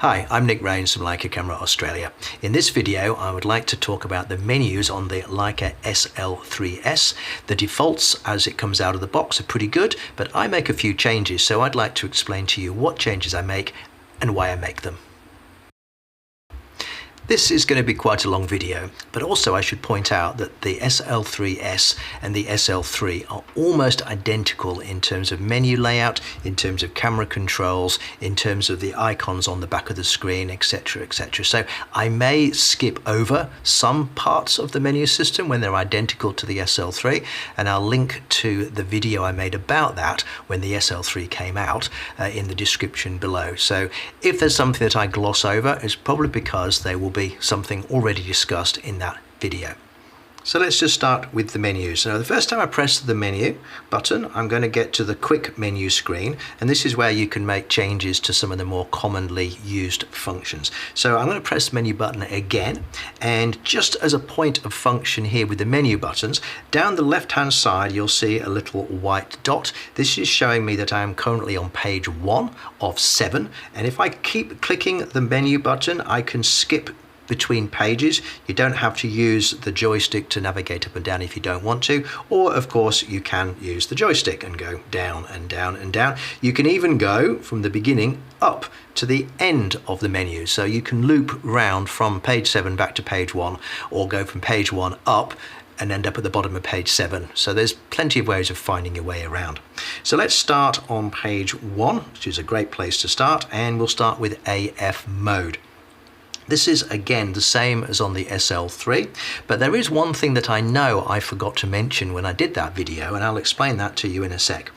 Hi, I'm Nick Rains from Leica Camera Australia. In this video I would like to talk about the menus on the Leica SL3S. The defaults as it comes out of the box are pretty good, but I make a few changes, so I'd like to explain to you what changes I make and why I make them. This is going to be quite a long video, but also I should point out that the SL3S and the SL3 are almost identical in terms of menu layout, in terms of camera controls, in terms of the icons on the back of the screen, etc, etc. So I may skip over some parts of the menu system when they're identical to the SL3, and I'll link to the video I made about that when the SL3 came out in the description below. So if there's something that I gloss over, it's probably because they will be something already discussed in that video. So let's just start with the menus. Now the first time I press the menu button, I'm going to get to the quick menu screen, and this is where you can make changes to some of the more commonly used functions. So I'm going to press the menu button again, and just as a point of function here with the menu buttons, down the left hand side you'll see a little white dot. This is showing me that I am currently on page 1 of 7, and if I keep clicking the menu button I can skip between pages. You don't have to use the joystick to navigate up and down if you don't want to, or of course you can use the joystick and go down and down and down. You can even go from the beginning up to the end of the menu, so you can loop round from page 7 back to page 1, or go from page 1 up and end up at the bottom of page 7. So there's plenty of ways of finding your way around. So let's start on page 1, which is a great place to start, and we'll start with AF mode. This is again the same as on the SL3, but there is one thing that I know I forgot to mention when I did that video, and I'll explain that to you in a sec.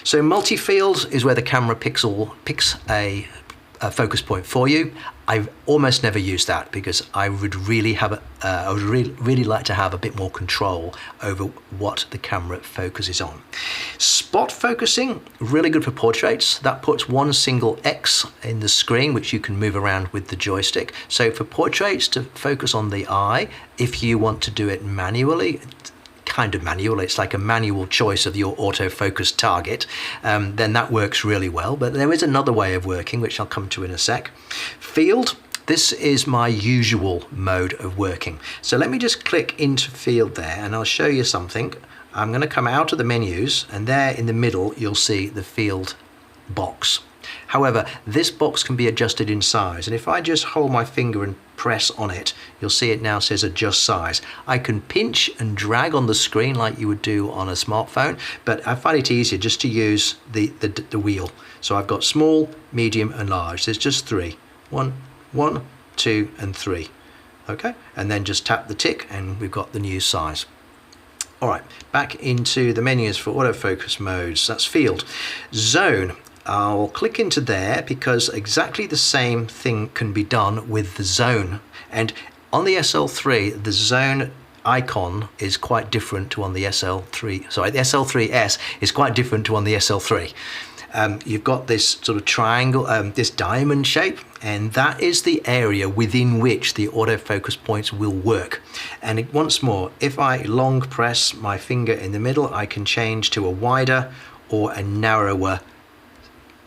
So multi-field is where the camera picks a focus point for you. I've almost never used that because I would really like to have a bit more control over what the camera focuses on. Spot focusing, really good for portraits. That puts one single X in the screen which you can move around with the joystick. So for portraits, to focus on the eye, if you want to do it manually, kind of manual, it's like a manual choice of your autofocus target, then that works really well. But there is another way of working which I'll come to in a sec. Field, this is my usual mode of working. So let me just click into field there and I'll show you something. I'm going to come out of the menus, and there in the middle you'll see the field box. However, this box can be adjusted in size, and if I just hold my finger and press on it, you'll see it now says adjust size. I can pinch and drag on the screen like you would do on a smartphone, but I find it easier just to use the wheel. So I've got small, medium and large. There's just 3. 1, 2 and 3. Okay, and then just tap the tick and we've got the new size. All right, back into the menus for autofocus modes. That's field. Zone. I'll click into there because exactly the same thing can be done with the zone. And on the SL3, the zone icon is quite different to on the SL3. Sorry, the SL3S is quite different to on the SL3. You've got this sort of triangle, this diamond shape, and that is the area within which the autofocus points will work. And once more, if I long press my finger in the middle, I can change to a wider or a narrower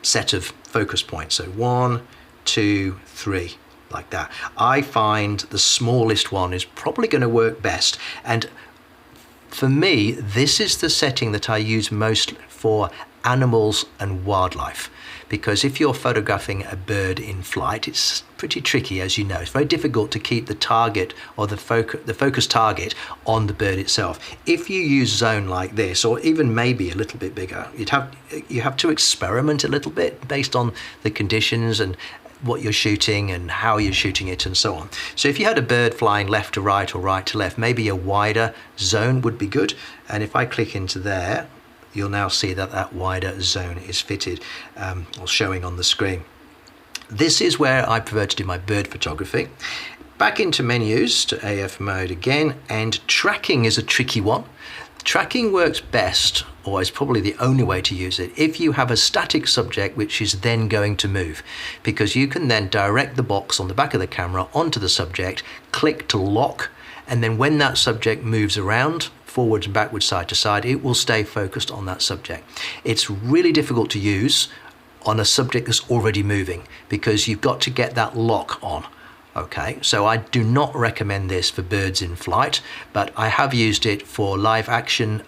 set of focus points. So 1, 2, 3, like that. I find the smallest one is probably going to work best, and for me this is the setting that I use most for animals and wildlife, because if you're photographing a bird in flight, it's pretty tricky, as you know. It's very difficult to keep the target or the focus target on the bird itself. If you use zone like this, or even maybe a little bit bigger, you have to experiment a little bit based on the conditions and what you're shooting and how you're shooting it and so on. So if you had a bird flying left to right or right to left, maybe a wider zone would be good. And if I click into there, you'll now see that that wider zone is fitted or showing on the screen. This is where I prefer to do my bird photography. Back into menus to AF mode again, and tracking is a tricky one. Tracking works best, or is probably the only way to use it, if you have a static subject which is then going to move, because you can then direct the box on the back of the camera onto the subject, click to lock, and then when that subject moves around, forwards and backwards, side to side, it will stay focused on that subject. It's really difficult to use on a subject that's already moving, because you've got to get that lock on. Okay, so I do not recommend this for birds in flight, but I have used it for live action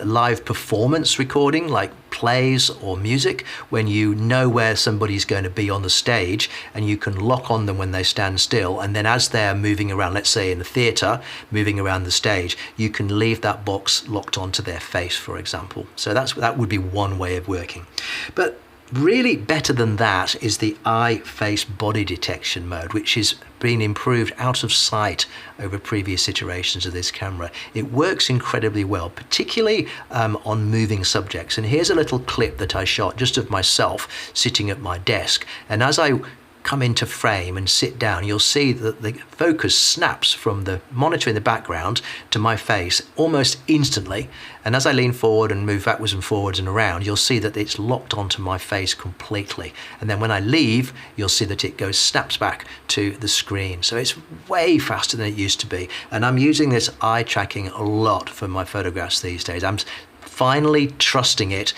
live performance recording, like plays or music, when you know where somebody's going to be on the stage and you can lock on them when they stand still, and then as they're moving around, let's say in a theatre, moving around the stage, you can leave that box locked onto their face, for example. So that would be one way of working. But really better than that is the eye face body detection mode, which has been improved out of sight over previous iterations of this camera. It works incredibly well, particularly on moving subjects. And here's a little clip that I shot just of myself sitting at my desk, and as I come into frame and sit down, you'll see that the focus snaps from the monitor in the background to my face almost instantly, and as I lean forward and move backwards and forwards and around, you'll see that it's locked onto my face completely, and then when I leave, you'll see that it snaps back to the screen. So it's way faster than it used to be, and I'm using this eye tracking a lot for my photographs these days. I'm finally trusting it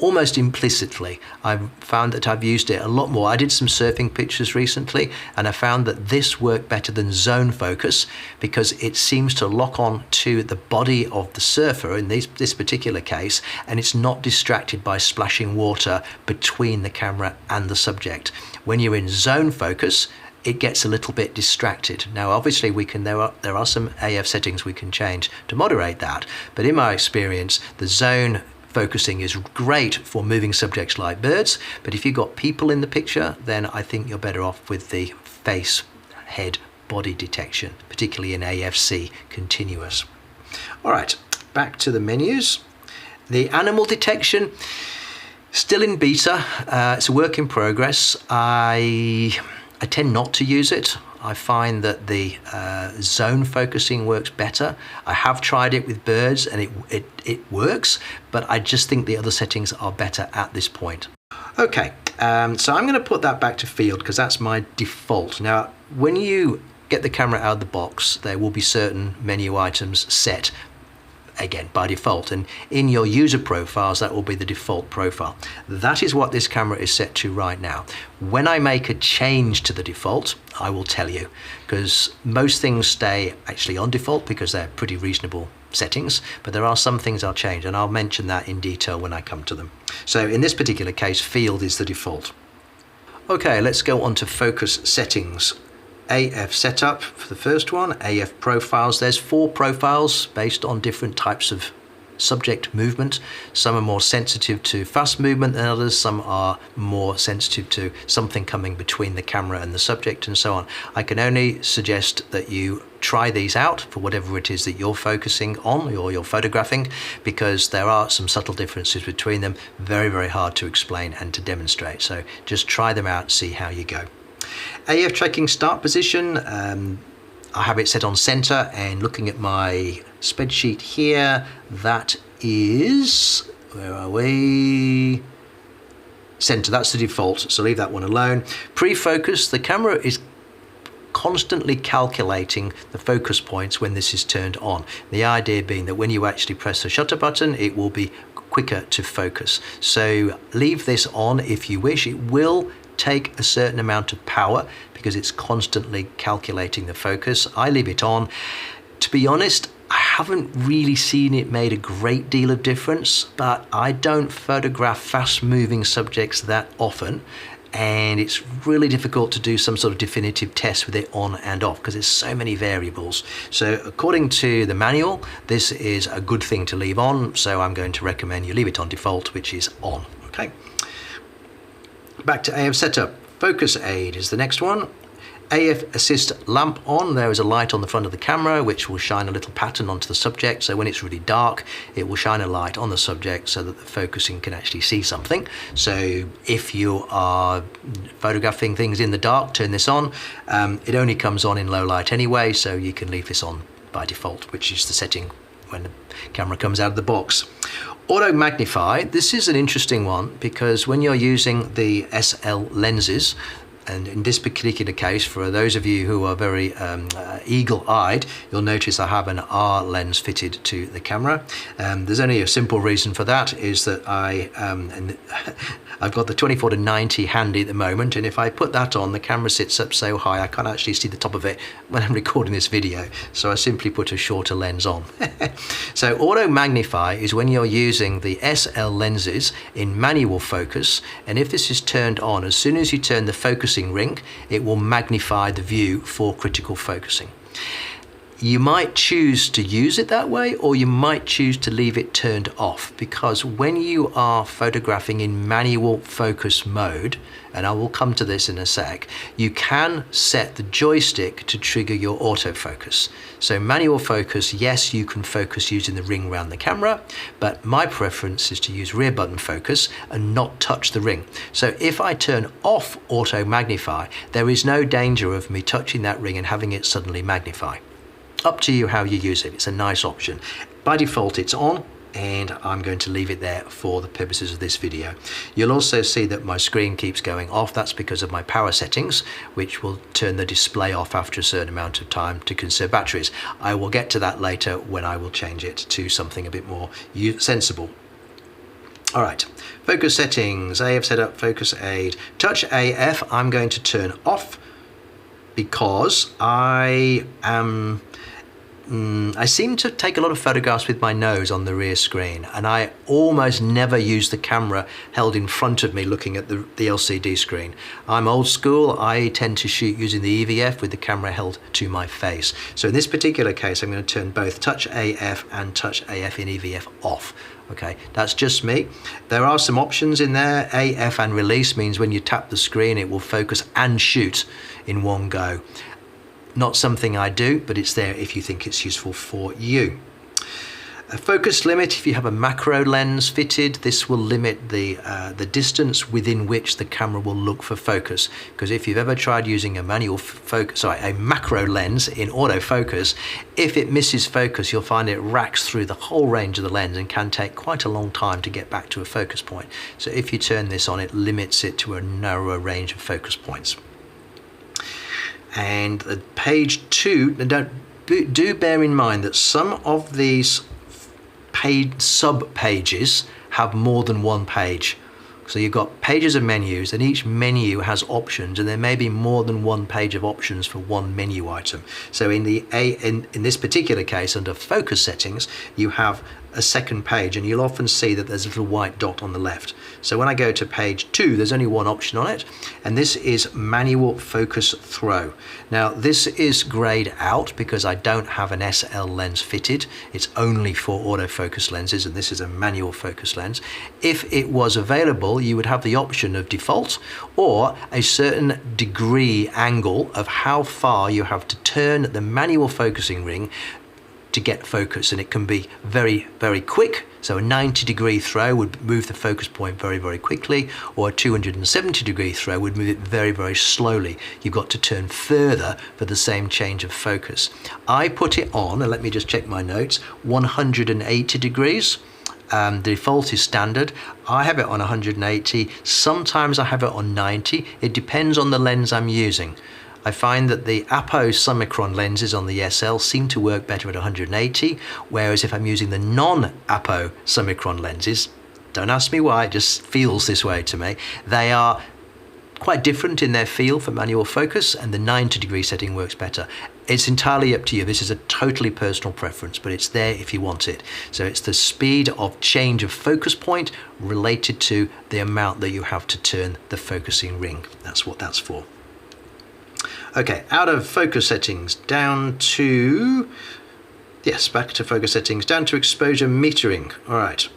almost implicitly. I've found that I've used it a lot more. I did some surfing pictures recently, and I found that this worked better than zone focus, because it seems to lock on to the body of the surfer in this particular case, and it's not distracted by splashing water between the camera and the subject. When you're in zone focus, it gets a little bit distracted. Now obviously there are some AF settings we can change to moderate that, but in my experience the zone focusing is great for moving subjects like birds, but if you've got people in the picture, then I think you're better off with the face, head, body detection, particularly in AFC continuous. All right, back to the menus. The animal detection, still in beta. It's a work in progress. I tend not to use it. I find that the zone focusing works better. I have tried it with birds and it works, but I just think the other settings are better at this point. Okay, so I'm going to put that back to field because that's my default. Now, when you get the camera out of the box, there will be certain menu items set again by default, and in your user profiles that will be the default profile. That is what this camera is set to right now. When I make a change to the default, I will tell you, because most things stay actually on default because they're pretty reasonable settings, but there are some things I'll change, and I'll mention that in detail when I come to them. So in this particular case, field is the default. Okay, let's go on to focus settings. AF setup for the first one, AF profiles. There's 4 profiles based on different types of subject movement. Some are more sensitive to fast movement than others, some are more sensitive to something coming between the camera and the subject, and so on. I can only suggest that you try these out for whatever it is that you're focusing on or you're photographing, because there are some subtle differences between them, very, very hard to explain and to demonstrate. So just try them out, see how you go. AF tracking start position, I have it set on center, and looking at my spreadsheet here, that is, where are we? Center, that's the default, so leave that one alone. Pre-focus, the camera is constantly calculating the focus points when this is turned on. The idea being that when you actually press the shutter button, it will be quicker to focus. So leave this on if you wish. It will take a certain amount of power because it's constantly calculating the focus. I leave it on. To be honest, I haven't really seen it made a great deal of difference, but I don't photograph fast moving subjects that often, and it's really difficult to do some sort of definitive test with it on and off because there's so many variables. So according to the manual, this is a good thing to leave on, so I'm going to recommend you leave it on default, which is on. Okay. Back to AF setup. Focus aid is the next one. AF assist lamp on. There is a light on the front of the camera which will shine a little pattern onto the subject, so when it's really dark it will shine a light on the subject so that the focusing can actually see something. So if you are photographing things in the dark, turn this on. It only comes on in low light anyway, so you can leave this on by default, which is the setting when the camera comes out of the box. Auto magnify, this is an interesting one because when you're using the SL lenses, And in this particular case, for those of you who are very eagle-eyed, you'll notice I have an R lens fitted to the camera. There's only a simple reason for that, is that I've got the 24-90 handy at the moment, and if I put that on, the camera sits up so high I can't actually see the top of it when I'm recording this video, so I simply put a shorter lens on. So auto magnify is when you're using the SL lenses in manual focus, and if this is turned on, as soon as you turn the focusing ring, it will magnify the view for critical focusing. You might choose to use it that way, or you might choose to leave it turned off, because when you are photographing in manual focus mode, and I will come to this in a sec, you can set the joystick to trigger your autofocus. So manual focus, yes, you can focus using the ring around the camera, but my preference is to use rear button focus and not touch the ring. So if I turn off auto magnify, there is no danger of me touching that ring and having it suddenly magnify. Up to you how you use it. It's a nice option. By default it's on, and I'm going to leave it there for the purposes of this video. You'll also see that my screen keeps going off. That's because of my power settings, which will turn the display off after a certain amount of time to conserve batteries. I will get to that later when I will change it to something a bit more sensible. All right, focus settings. I have set up focus aid. Touch AF I'm going to turn off, because I seem to take a lot of photographs with my nose on the rear screen, and I almost never use the camera held in front of me looking at the LCD screen. I'm old school. I tend to shoot using the EVF with the camera held to my face. So in this particular case, I'm going to turn both Touch AF and Touch AF in EVF off. Okay, that's just me. There are some options in there. AF and release means when you tap the screen, it will focus and shoot in one go. Not something I do, but it's there if you think it's useful for you. A focus limit, if you have a macro lens fitted, this will limit the distance within which the camera will look for focus. Because if you've ever tried using a macro lens in autofocus, if it misses focus, you'll find it racks through the whole range of the lens and can take quite a long time to get back to a focus point. So if you turn this on, it limits it to a narrower range of focus points. And page 2, do bear in mind that some of these sub-pages have more than one page. So you've got pages of menus, and each menu has options, and there may be more than one page of options for one menu item. So in this particular case, under focus settings, you have a second page, and you'll often see that there's a little white dot on the left. So when I go to page 2, there's only one option on it, and this is manual focus throw. Now this is grayed out because I don't have an SL lens fitted. It's only for autofocus lenses, and this is a manual focus lens. If it was available, you would have the option of default or a certain degree angle of how far you have to turn the manual focusing ring to get focus, and it can be very, very quick. So a 90-degree throw would move the focus point very, very quickly, or a 270-degree throw would move it very, very slowly. You've got to turn further for the same change of focus. I put it on, and let me just check my notes, 180 degrees. The default is standard. I have it on 180. Sometimes I have it on 90. It depends on the lens I'm using. I find that the Apo Summicron lenses on the SL seem to work better at 180, whereas if I'm using the non-Apo Summicron lenses, don't ask me why, it just feels this way to me, they are quite different in their feel for manual focus, and the 90-degree setting works better. It's entirely up to you. This is a totally personal preference, but it's there if you want it. So it's the speed of change of focus point related to the amount that you have to turn the focusing ring. That's what that's for. Okay, out of focus settings, down to, yes, back to focus settings, down to exposure metering. All right,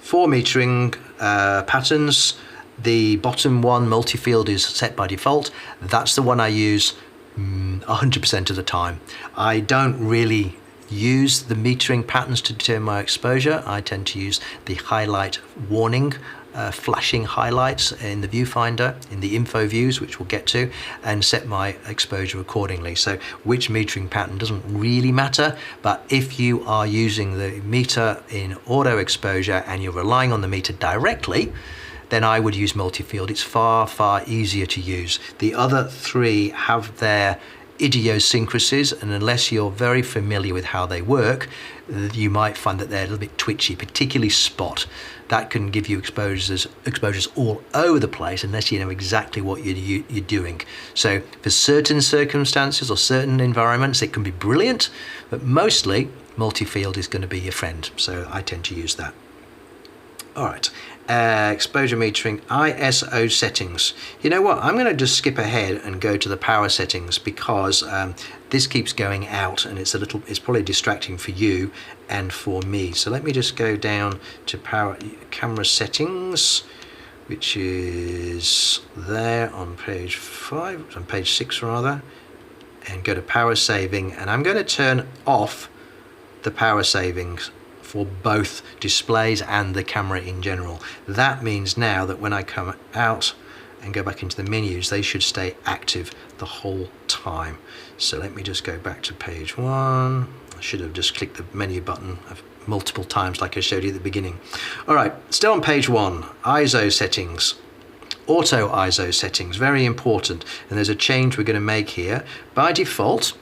4 metering patterns. The bottom one, multi-field, is set by default. That's the one I use 100% of the time. I don't really use the metering patterns to determine my exposure. I tend to use the highlight warning flashing highlights in the viewfinder, in the info views, which we'll get to, and set my exposure accordingly. So which metering pattern doesn't really matter, but if you are using the meter in auto exposure and you're relying on the meter directly, then I would use multi-field. It's far, far easier to use. The other three have their idiosyncrasies, and unless you're very familiar with how they work, you might find that they're a little bit twitchy, particularly spot. That can give you exposures all over the place unless you know exactly what you're doing. So for certain circumstances or certain environments, it can be brilliant, but mostly multi-field is going to be your friend. So I tend to use that. All right, exposure metering, ISO settings. You know what, I'm going to just skip ahead and go to the power settings because this keeps going out and it's probably distracting for you and for me. So let me just go down to camera settings, which is there on page 5, on page 6 rather, and go to power saving, and I'm going to turn off the power savings for both displays and the camera in general. That means now that when I come out and go back into the menus, they should stay active the whole time. So let me just go back to page 1. I should have just clicked the menu button multiple times like I showed you at the beginning. All right, still on page 1, ISO settings. Auto ISO settings, very important. And there's a change we're going to make here. By default,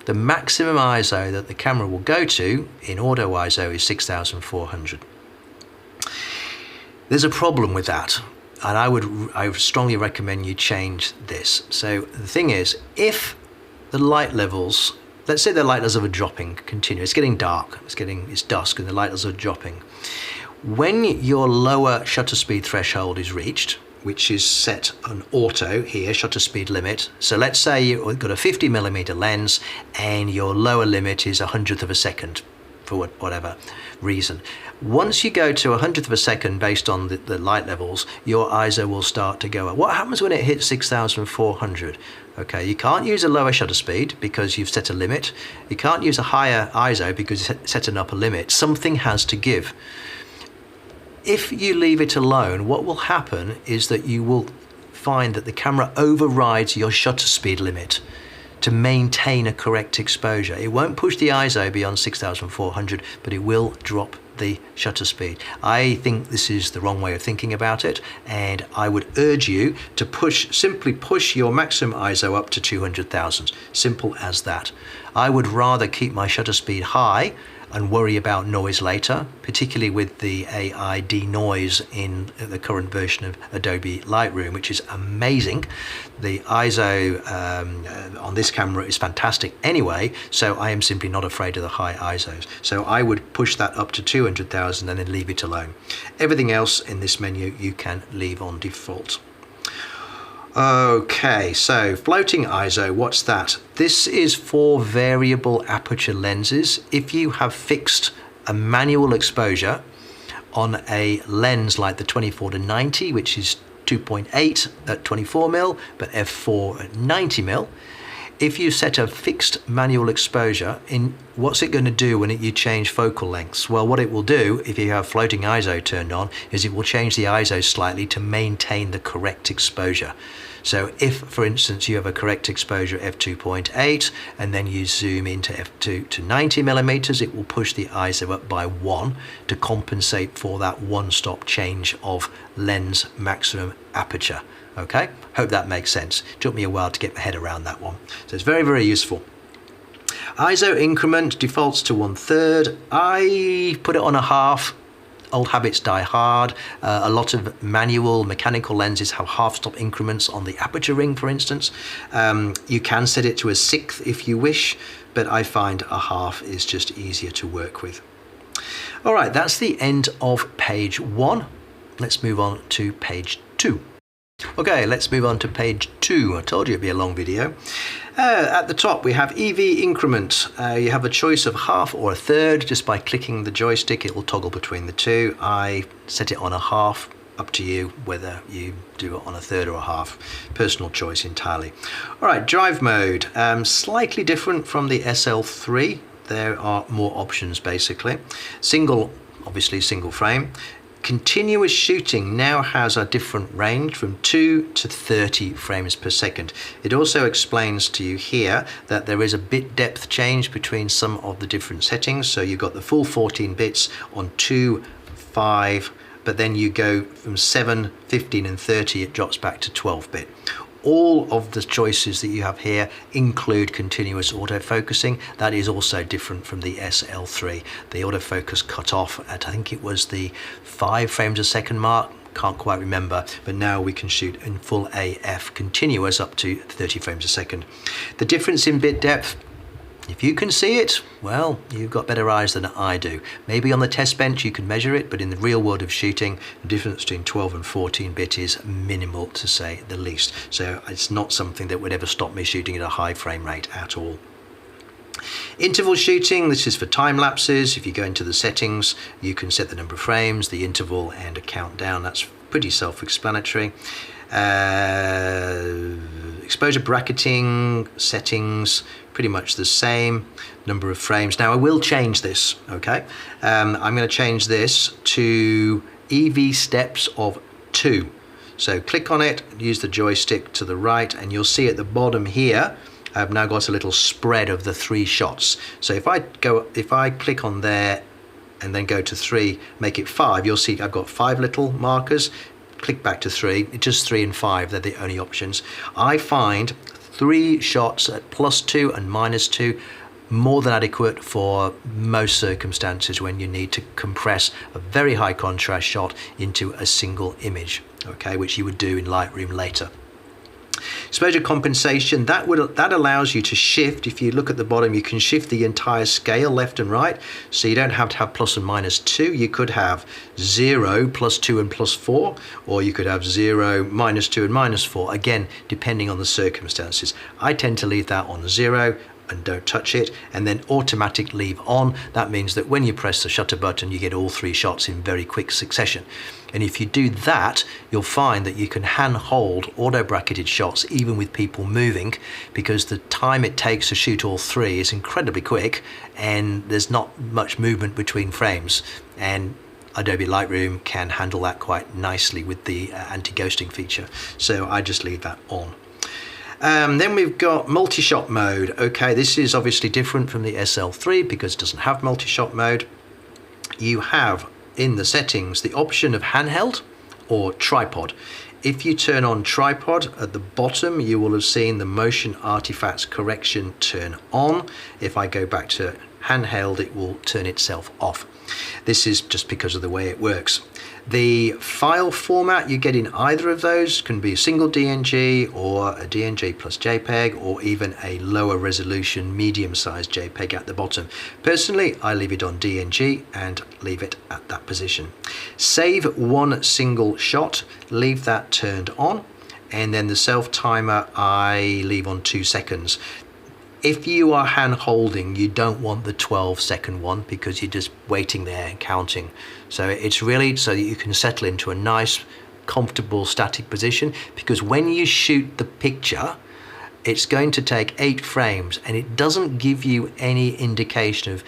the maximum ISO that the camera will go to in auto ISO is 6400. There's a problem with that, and I would strongly recommend you change this. So the thing is, if the light levels, let's say the light levels are dropping continue, it's getting dark, it's dusk and the light levels are dropping. When your lower shutter speed threshold is reached, which is set on auto here, shutter speed limit. So let's say you've got a 50mm lens and your lower limit is 100th of a second for whatever reason. Once you go to 100th of a second based on the light levels, your ISO will start to go up. What happens when it hits 6400? Okay, you can't use a lower shutter speed because you've set a limit. You can't use a higher ISO because you set an upper limit. Something has to give. If you leave it alone, what will happen is that you will find that the camera overrides your shutter speed limit to maintain a correct exposure. It won't push the ISO beyond 6400, but it will drop the shutter speed. I think this is the wrong way of thinking about it, and I would urge you to simply push your maximum ISO up to 200,000. Simple as that. I would rather keep my shutter speed high and worry about noise later, particularly with the AI denoise in the current version of Adobe Lightroom, which is amazing. The ISO on this camera is fantastic anyway, so I am simply not afraid of the high ISOs. So I would push that up to 200,000 and then leave it alone. Everything else in this menu you can leave on default. Okay, so floating ISO, what's that? This is for variable aperture lenses. If you have fixed a manual exposure on a lens like the 24-90, which is 2.8 at 24mm, but f4 at 90mm, if you set a fixed manual exposure, what's it going to do when you change focal lengths? Well, what it will do, if you have floating ISO turned on, is it will change the ISO slightly to maintain the correct exposure. So if, for instance, you have a correct exposure f2.8 and then you zoom into f2 to 90mm, it will push the ISO up by 1 to compensate for that one-stop change of lens maximum aperture. Okay, hope that makes sense. It took me a while to get my head around that one. So it's very, very useful. ISO increment defaults to 1/3. I put it on a half. Old habits die hard. A lot of manual mechanical lenses have half-stop increments on the aperture ring, for instance. You can set it to a 1/6 if you wish, but I find a half is just easier to work with. All right, that's the end of page 1. Let's move on to page 2. Okay, let's move on to page 2. I told you it'd be a long video. At the top we have EV increment. You have a choice of half or a third. Just by clicking the joystick it will toggle between the two. I set it on a half, up to you whether you do it on a third or a half. Personal choice entirely. All right, drive mode. Slightly different from the SL3. There are more options basically. Single, obviously single frame. Continuous shooting now has a different range from 2 to 30 frames per second. It also explains to you here that there is a bit depth change between some of the different settings. So you've got the full 14 bits on 2, 5 but then you go from 7, 15 and 30, it drops back to 12-bit. All of the choices that you have here include continuous autofocusing. That is also different from the SL3. The autofocus cut off at, I think it was the 5 frames a second mark, can't quite remember, but now we can shoot in full AF continuous up to 30 frames a second. The difference in bit depth, if you can see it, well, you've got better eyes than I do. Maybe on the test bench you can measure it, but in the real world of shooting, the difference between 12 and 14-bit is minimal, to say the least. So it's not something that would ever stop me shooting at a high frame rate at all. Interval shooting, this is for time lapses. If you go into the settings, you can set the number of frames, the interval and a countdown. That's pretty self-explanatory. Exposure bracketing settings, pretty much the same. Number of frames. Now I will change this, okay? I'm going to change this to EV steps of 2. So click on it, use the joystick to the right, and you'll see at the bottom here, I've now got a little spread of the 3 shots. So if I click on there and then go to 3, make it 5, you'll see I've got 5 little markers. Click back to 3, it's just 3 and 5, they're the only options. I find 3 shots at +2 and -2 more than adequate for most circumstances when you need to compress a very high contrast shot into a single image, okay, which you would do in Lightroom later. Exposure compensation, that allows you to shift. If you look at the bottom, you can shift the entire scale left and right, so you don't have to have plus and minus 2. You could have 0, +2 and +4, or you could have 0, -2 and -4, again depending on the circumstances. I tend to leave that on 0 and don't touch it, and then automatic leave on. That means that when you press the shutter button, you get all 3 shots in very quick succession. And if you do that, you'll find that you can hand hold auto bracketed shots even with people moving, because the time it takes to shoot all 3 is incredibly quick, and there's not much movement between frames. And Adobe Lightroom can handle that quite nicely with the anti-ghosting feature. So I just leave that on. Then we've got multi-shot mode. Okay, this is obviously different from the SL3 because it doesn't have multi-shot mode. You have in the settings the option of handheld or tripod. If you turn on tripod at the bottom, you will have seen the motion artifacts correction turn on. If I go back to handheld, it will turn itself off. This is just because of the way it works. The file format you get in either of those can be a single DNG or a DNG plus JPEG, or even a lower resolution medium-sized JPEG at the bottom. Personally, I leave it on DNG and leave it at that position. Save one single shot, leave that turned on, and then the self timer I leave on 2 seconds. If you are hand holding, you don't want the 12-second one because you're just waiting there and counting. So it's really so that you can settle into a nice, comfortable, static position, because when you shoot the picture, it's going to take 8 frames and it doesn't give you any indication of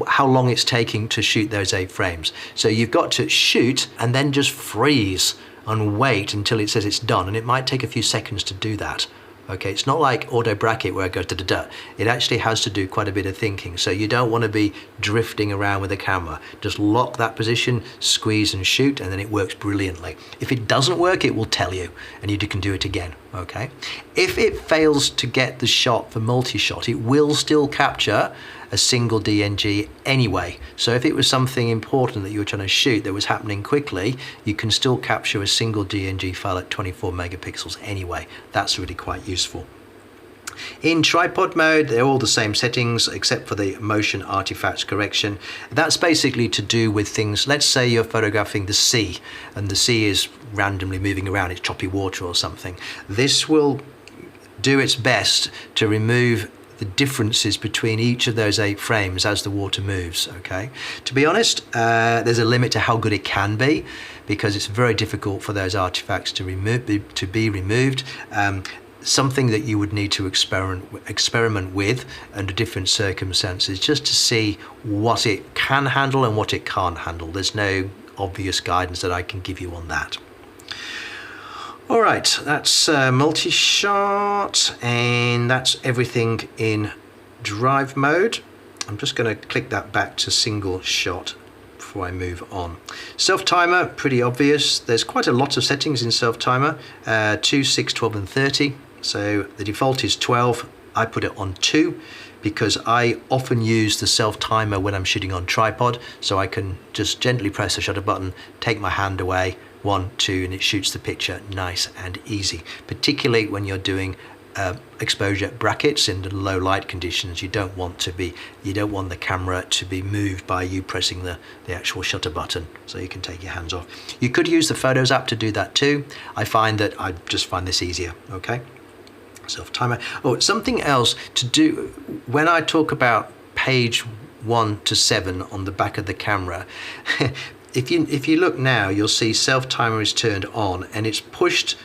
how long it's taking to shoot those 8 frames. So you've got to shoot and then just freeze and wait until it says it's done, and it might take a few seconds to do that. Okay, it's not like auto bracket where I go da-da-da. It actually has to do quite a bit of thinking, so you don't want to be drifting around with the camera. Just lock that position, squeeze and shoot, and then it works brilliantly. If it doesn't work, it will tell you, and you can do it again, okay? If it fails to get the shot for multi-shot, it will still capture a single DNG anyway. So if it was something important that you were trying to shoot that was happening quickly, you can still capture a single DNG file at 24 megapixels anyway. That's really quite useful. In tripod mode, they're all the same settings except for the motion artifacts correction. That's basically to do with things, let's say you're photographing the sea and the sea is randomly moving around, it's choppy water or something. This will do its best to remove the differences between each of those 8 frames as the water moves, okay? To be honest, there's a limit to how good it can be, because it's very difficult for those artifacts to be removed. Something that you would need to experiment with under different circumstances, just to see what it can handle and what it can't handle. There's no obvious guidance that I can give you on that. All right, that's multi-shot, and that's everything in drive mode. I'm just going to click that back to single shot before I move on. Self-timer, pretty obvious. There's quite a lot of settings in self-timer, 2, 6, 12 and 30. So the default is 12. I put it on 2 because I often use the self-timer when I'm shooting on tripod, so I can just gently press the shutter button, take my hand away, 1, 2, and it shoots the picture nice and easy. Particularly when you're doing exposure brackets in the low light conditions, you don't want the camera to be moved by you pressing the actual shutter button, so you can take your hands off. You could use the Photos app to do that too. I find just find this easier. Okay, self-timer. Oh, something else to do when I talk about page 1 to 7 on the back of the camera. If you look now, you'll see self-timer is turned on and it's pushed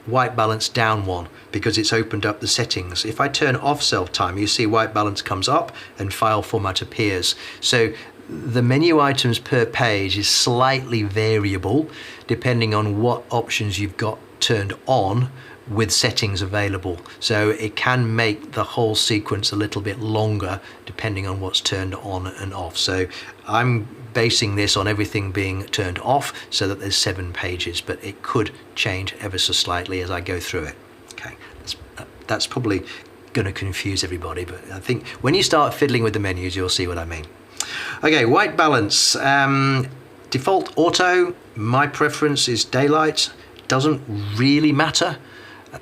white balance down 1 because it's opened up the settings. If I turn off self-timer, you see white balance comes up and file format appears. So the menu items per page is slightly variable depending on what options you've got turned on with settings available. So it can make the whole sequence a little bit longer depending on what's turned on and off. So I'm basing this on everything being turned off so that there's 7 pages, but it could change ever so slightly as I go through it. Okay, that's probably going to confuse everybody, but I think when you start fiddling with the menus, you'll see what I mean. Okay, white balance. Default auto, my preference is daylight. Doesn't really matter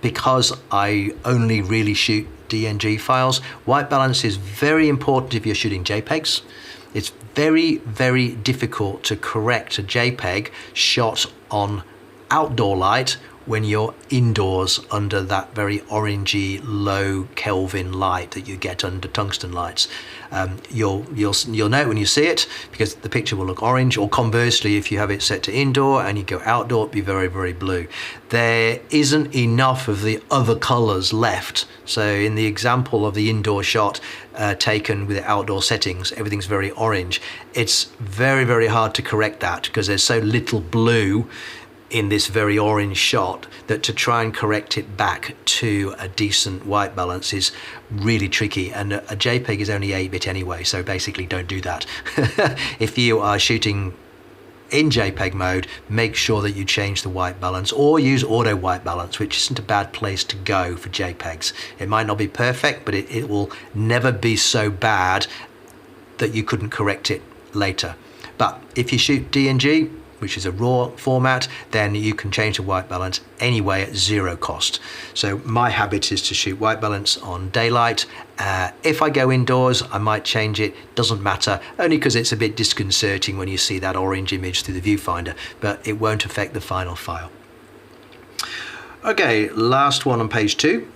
because I only really shoot DNG files. White balance is very important if you're shooting JPEGs. It's very, very difficult to correct a JPEG shot on outdoor light when you're indoors under that very orangey low Kelvin light that you get under tungsten lights. You'll know when you see it because the picture will look orange, or conversely if you have it set to indoor and you go outdoor, it'll be very, very blue. There isn't enough of the other colors left. So in the example of the indoor shot taken with the outdoor settings, everything's very orange. It's very, very hard to correct that because there's so little blue in this very orange shot that to try and correct it back to a decent white balance is really tricky, and a JPEG is only 8-bit anyway, so basically don't do that. If you are shooting in JPEG mode, make sure that you change the white balance or use auto white balance, which isn't a bad place to go for JPEGs. It might not be perfect, but it will never be so bad that you couldn't correct it later. But if you shoot DNG, which is a raw format, then you can change the white balance anyway at 0 cost. So my habit is to shoot white balance on daylight. If I go indoors, I might change it, doesn't matter, only because it's a bit disconcerting when you see that orange image through the viewfinder, but it won't affect the final file. Okay, last one on page 2.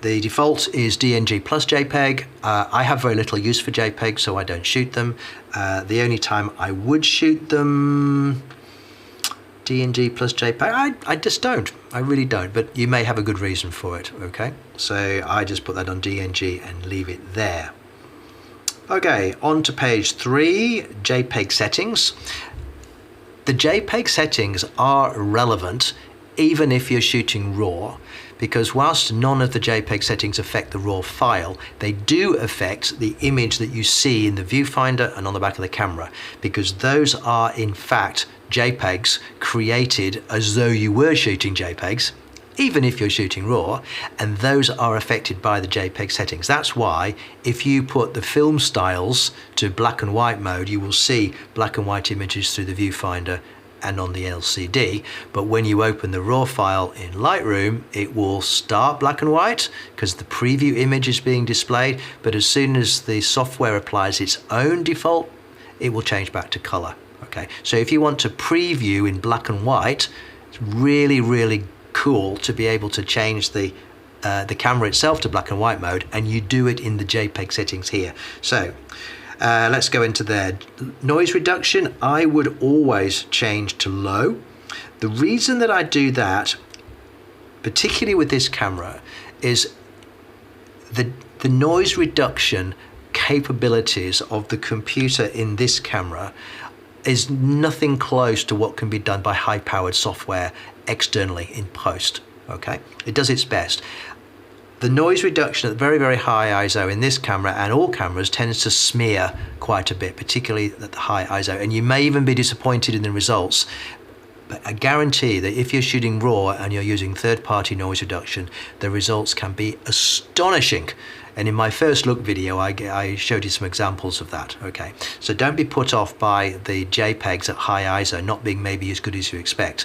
The default is DNG plus JPEG. I have very little use for JPEG, so I don't shoot them. The only time I would shoot them, DNG plus JPEG, I just don't. I really don't, but you may have a good reason for it, okay? So I just put that on DNG and leave it there. Okay, on to page 3, JPEG settings. The JPEG settings are relevant even if you're shooting RAW, because whilst none of the JPEG settings affect the RAW file, they do affect the image that you see in the viewfinder and on the back of the camera, because those are in fact JPEGs created as though you were shooting JPEGs, even if you're shooting RAW, and those are affected by the JPEG settings. That's why if you put the film styles to black and white mode, you will see black and white images through the viewfinder and on the LCD, but when you open the RAW file in Lightroom, it will start black and white because the preview image is being displayed, but as soon as the software applies its own default, it will change back to color. Okay, so if you want to preview in black and white, it's really, really cool to be able to change the camera itself to black and white mode, and you do it in the JPEG settings here. So let's go into there. Noise reduction, I would always change to low. The reason that I do that, particularly with this camera, is the noise reduction capabilities of the computer in this camera is nothing close to what can be done by high-powered software externally in post. Okay, it does its best. The noise reduction at very, very high ISO in this camera and all cameras tends to smear quite a bit, particularly at the high ISO, and you may even be disappointed in the results. But I guarantee that if you're shooting RAW and you're using third-party noise reduction, the results can be astonishing. And in my first look video, I showed you some examples of that. Okay, so don't be put off by the JPEGs at high ISO not being maybe as good as you expect.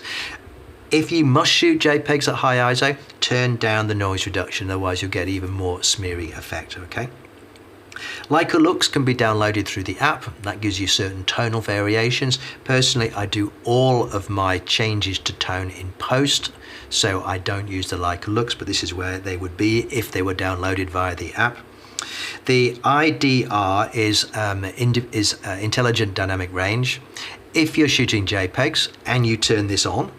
If you must shoot JPEGs at high ISO, turn down the noise reduction, otherwise you'll get even more smeary effect. Okay. Leica Lux can be downloaded through the app. That gives you certain tonal variations. Personally, I do all of my changes to tone in post, so I don't use the Leica Lux, but this is where they would be if they were downloaded via the app. The IDR is Intelligent Dynamic Range. If you're shooting JPEGs and you turn this on,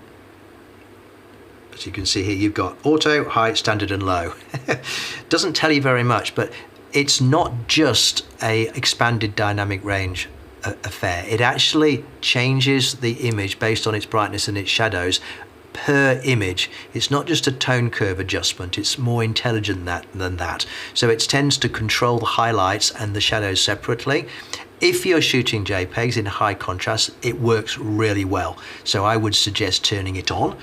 as you can see here, you've got auto, high, standard and low. Doesn't tell you very much, but it's not just a expanded dynamic range affair. It actually changes the image based on its brightness and its shadows per image. It's not just a tone curve adjustment, it's more intelligent than that. So it tends to control the highlights and the shadows separately. If you're shooting JPEGs in high contrast, it works really well. So I would suggest turning it on.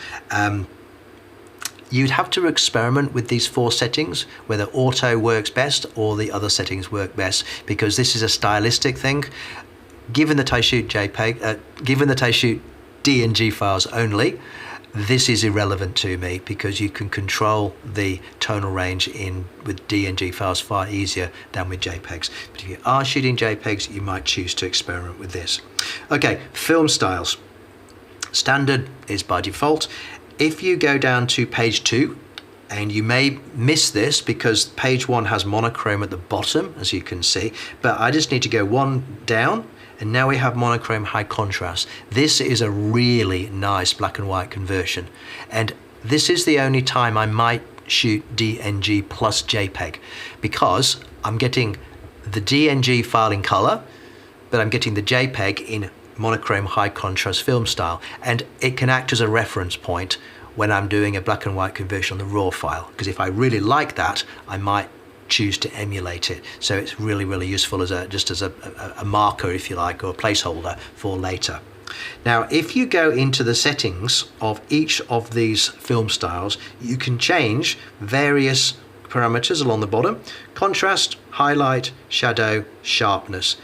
You'd have to experiment with these 4 settings, whether auto works best or the other settings work best, because this is a stylistic thing. Given that I shoot given that I shoot DNG files only, this is irrelevant to me because you can control the tonal range with DNG files far easier than with JPEGs. But if you are shooting JPEGs, you might choose to experiment with this. Okay, film styles. Standard is by default. If you go down to page 2, and you may miss this because page 1 has monochrome at the bottom, as you can see, but I just need to go 1 down, and now we have monochrome high contrast. This is a really nice black and white conversion, and this is the only time I might shoot DNG plus JPEG, because I'm getting the DNG file in color, but I'm getting the JPEG in monochrome high contrast film style, and it can act as a reference point when I'm doing a black and white conversion on the RAW file, because if I really like that, I might choose to emulate it. So it's really, really useful as just as a marker, if you like, or a placeholder for later. Now, if you go into the settings of each of these film styles, you can change various parameters along the bottom: contrast, highlight, shadow, sharpness.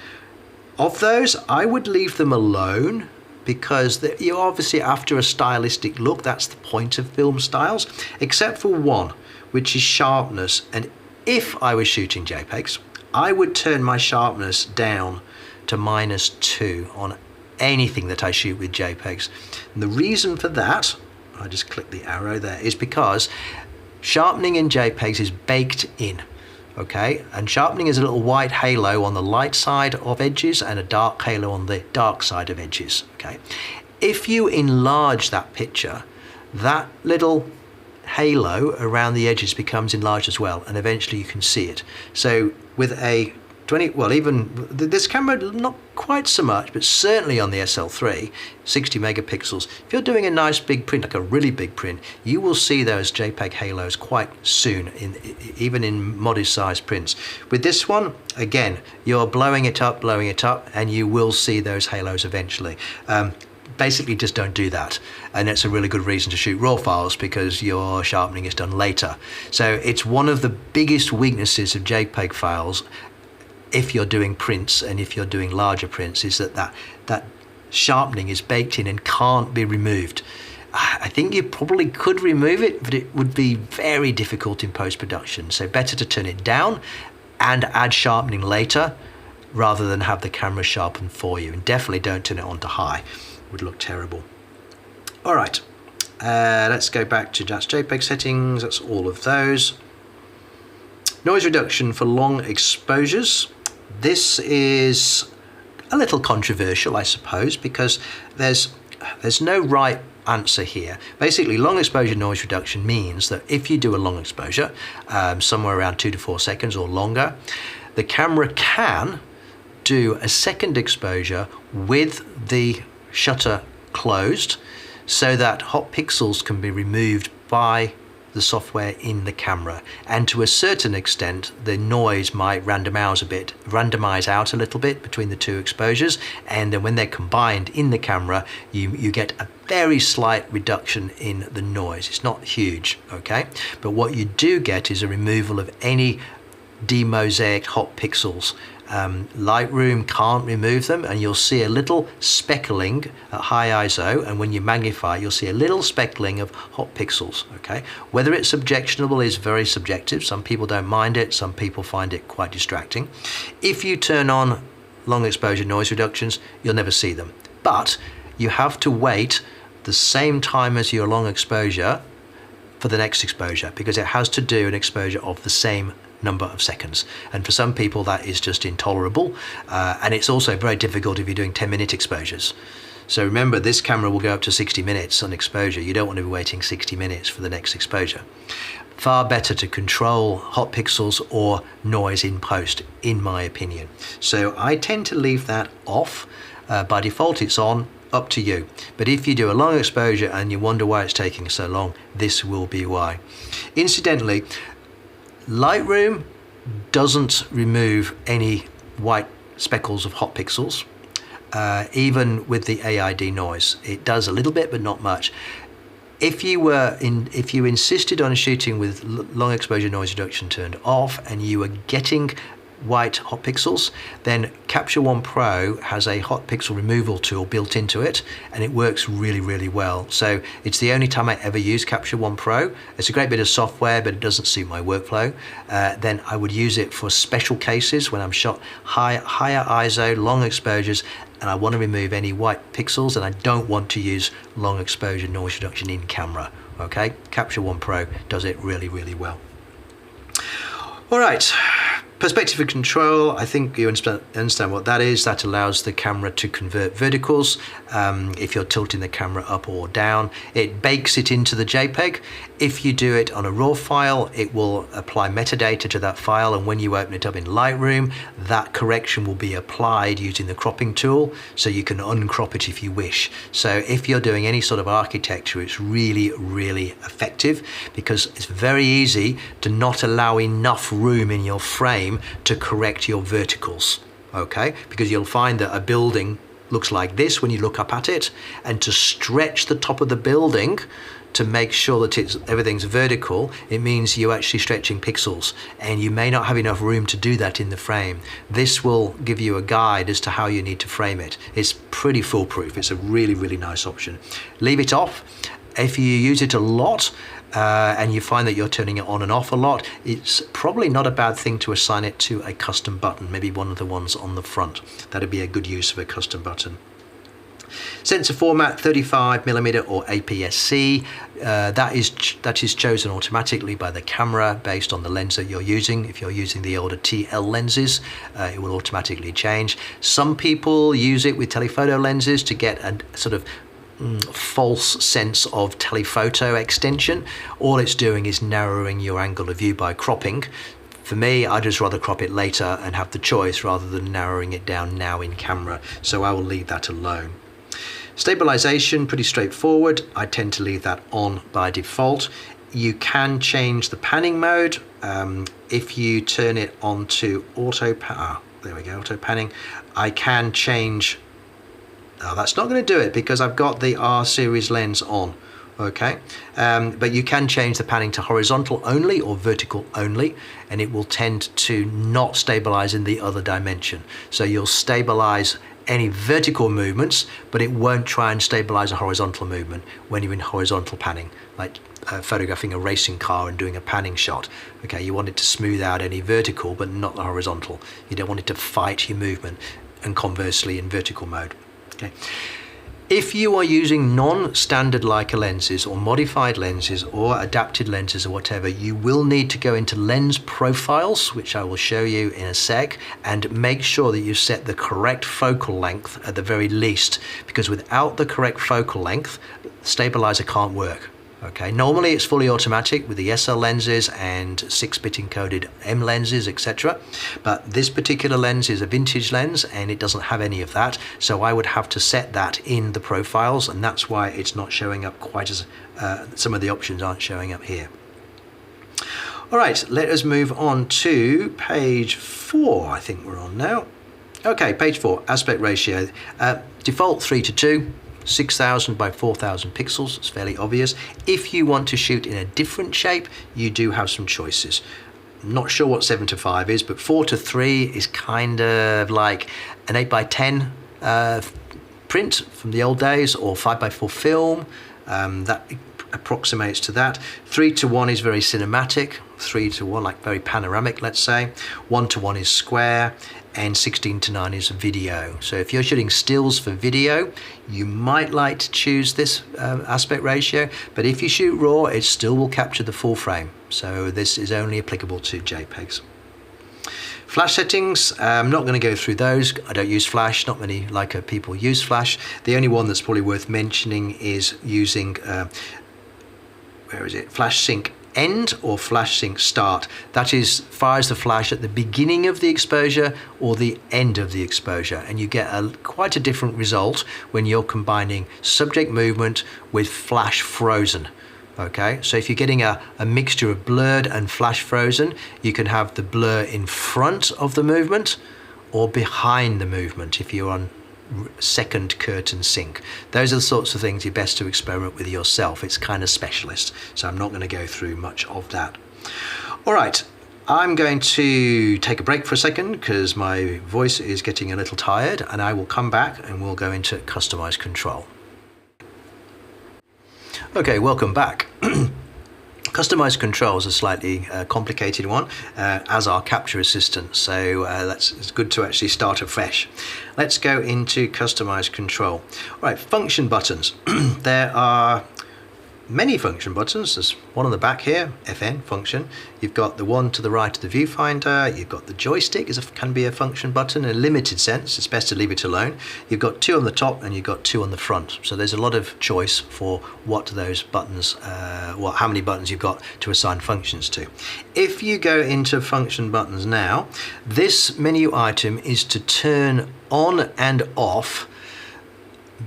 Of those, I would leave them alone, because you're obviously after a stylistic look. That's the point of film styles, except for one, which is sharpness. And if I was shooting JPEGs, I would turn my sharpness down to -2 on anything that I shoot with JPEGs. And the reason for that, I just click the arrow there, is because sharpening in JPEGs is baked in. Okay, and sharpening is a little white halo on the light side of edges and a dark halo on the dark side of edges. Okay, if you enlarge that picture, that little halo around the edges becomes enlarged as well, and eventually you can see it. So with a 20, well, even this camera, not quite so much, but certainly on the SL3, 60 megapixels, if you're doing a nice big print, like a really big print, you will see those JPEG halos quite soon, even in modest sized prints. With this one, again, you're blowing it up, and you will see those halos eventually. Basically just don't do that, and it's a really good reason to shoot RAW files, because your sharpening is done later. So it's one of the biggest weaknesses of JPEG files if you're doing prints, and if you're doing larger prints, is that sharpening is baked in and can't be removed. I think you probably could remove it, but it would be very difficult in post-production. So better to turn it down and add sharpening later, rather than have the camera sharpen for you. And definitely don't turn it on to high. It would look terrible. All right, let's go back to just JPEG settings. That's all of those. Noise reduction for long exposures. This is a little controversial, I suppose, because there's no right answer here. Basically, long exposure noise reduction means that if you do a long exposure, somewhere around 2 to 4 seconds or longer, the camera can do a second exposure with the shutter closed, so that hot pixels can be removed by the software in the camera, and to a certain extent the noise might randomize out a little bit between the two exposures, and then when they're combined in the camera you get a very slight reduction in the noise. It's not huge, okay, but what you do get is a removal of any demosaic hot pixels. Lightroom can't remove them, and you'll see a little speckling at high ISO, and when you magnify you'll see a little speckling of hot pixels, okay? Whether it's objectionable is very subjective. Some people don't mind it, some people find it quite distracting. If you turn on long exposure noise reductions, you'll never see them, but you have to wait the same time as your long exposure for the next exposure, because it has to do an exposure of the same number of seconds, and for some people that is just intolerable, and it's also very difficult if you're doing 10-minute exposures. So remember, this camera will go up to 60 minutes on exposure. You don't want to be waiting 60 minutes for the next exposure. Far better to control hot pixels or noise in post, in my opinion. So I tend to leave that off. By default it's on, up to you. But if you do a long exposure and you wonder why it's taking so long, this will be why. Incidentally, Lightroom doesn't remove any white speckles of hot pixels, even with the AID noise. It does a little bit, but not much. If you insisted on shooting with long exposure noise reduction turned off and you were getting white hot pixels, then Capture One Pro has a hot pixel removal tool built into it, and it works really, really well. So it's the only time I ever use Capture One Pro. It's a great bit of software, but it doesn't suit my workflow. Then I would use it for special cases when I'm shot higher ISO, long exposures, and I want to remove any white pixels, and I don't want to use long exposure noise reduction in camera. Okay, Capture One Pro does it really, really well. All right. Perspective of control, I think you understand what that is. That allows the camera to convert verticals if you're tilting the camera up or down. It bakes it into the JPEG. If you do it on a RAW file, it will apply metadata to that file, and when you open it up in Lightroom, that correction will be applied using the cropping tool, so you can uncrop it if you wish. So if you're doing any sort of architecture, it's really, really effective, because it's very easy to not allow enough room in your frame to correct your verticals, okay? Because you'll find that a building looks like this when you look up at it, and to stretch the top of the building to make sure that everything's vertical, it means you're actually stretching pixels, and you may not have enough room to do that in the frame. This will give you a guide as to how you need to frame it. It's pretty foolproof. It's a really, really nice option. Leave it off. If you use it a lot, and you find that you're turning it on and off a lot, it's probably not a bad thing to assign it to a custom button, maybe one of the ones on the front. That'd be a good use of a custom button. Sensor format 35mm or APS-C. That is chosen automatically by the camera based on the lens that you're using. If you're using the older TL lenses, it will automatically change. Some people use it with telephoto lenses to get a sort of false sense of telephoto extension. All it's doing is narrowing your angle of view by cropping. For me, I'd just rather crop it later and have the choice rather than narrowing it down now in camera, so I will leave that alone. Stabilization, pretty straightforward. I tend to leave that on by default. You can change the panning mode. If you turn it on to auto panning, I can change. Oh, that's not going to do it because I've got the R series lens on. Okay, but you can change the panning to horizontal only or vertical only, and it will tend to not stabilize in the other dimension. So you'll stabilize any vertical movements, but it won't try and stabilize a horizontal movement when you're in horizontal panning, like photographing a racing car and doing a panning shot. Okay, you want it to smooth out any vertical, but not the horizontal. You don't want it to fight your movement, and conversely in vertical mode. Okay. If you are using non-standard Leica lenses or modified lenses or adapted lenses or whatever, you will need to go into lens profiles, which I will show you in a sec, and make sure that you set the correct focal length at the very least, because without the correct focal length, stabilizer can't work. Okay, normally it's fully automatic with the SL lenses and 6-bit encoded M lenses, etc. But this particular lens is a vintage lens and it doesn't have any of that. So I would have to set that in the profiles, and that's why it's not showing up quite as, some of the options aren't showing up here. All right, let us move on to page 4, I think we're on now. Okay, page 4, aspect ratio. Default 3:2, 6000 by 4000 pixels, it's fairly obvious. If you want to shoot in a different shape, you do have some choices. I'm not sure what 7:5 is, but 4:3 is kind of like an 8:10 print from the old days, or 5:4 film. That approximates to that. 3:1 is very cinematic, 3:1 like very panoramic, let's say. 1:1 is square, and 16:9 is video. So if you're shooting stills for video, you might like to choose this aspect ratio, but if you shoot raw, it still will capture the full frame. So this is only applicable to JPEGs. Flash settings, I'm not going to go through those. I don't use flash, not many Leica people use flash. The only one that's probably worth mentioning is using, flash sync end or flash sync start. That is, fires the flash at the beginning of the exposure or the end of the exposure, and you get quite a different result when you're combining subject movement with flash frozen. Okay, so if you're getting a mixture of blurred and flash frozen, you can have the blur in front of the movement or behind the movement if you're on second curtain sync. Those are the sorts of things you're best to experiment with yourself. It's kind of specialist, so I'm not going to go through much of that. All right, I'm going to take a break for a second because my voice is getting a little tired, and I will come back and we'll go into customize control. Okay, welcome back. Customize control is a slightly complicated one, as are capture assistant, so it's good to actually start afresh. Let's go into customize control. All right, function buttons. There are many function buttons. There's one on the back here, FN function. You've got the one to the right of the viewfinder. You've got the joystick, can be a function button in a limited sense. It's best to leave it alone. You've got 2 on the top and you've got 2 on the front. So there's a lot of choice for what those buttons, how many buttons you've got to assign functions to. If you go into function buttons now, this menu item is to turn on and off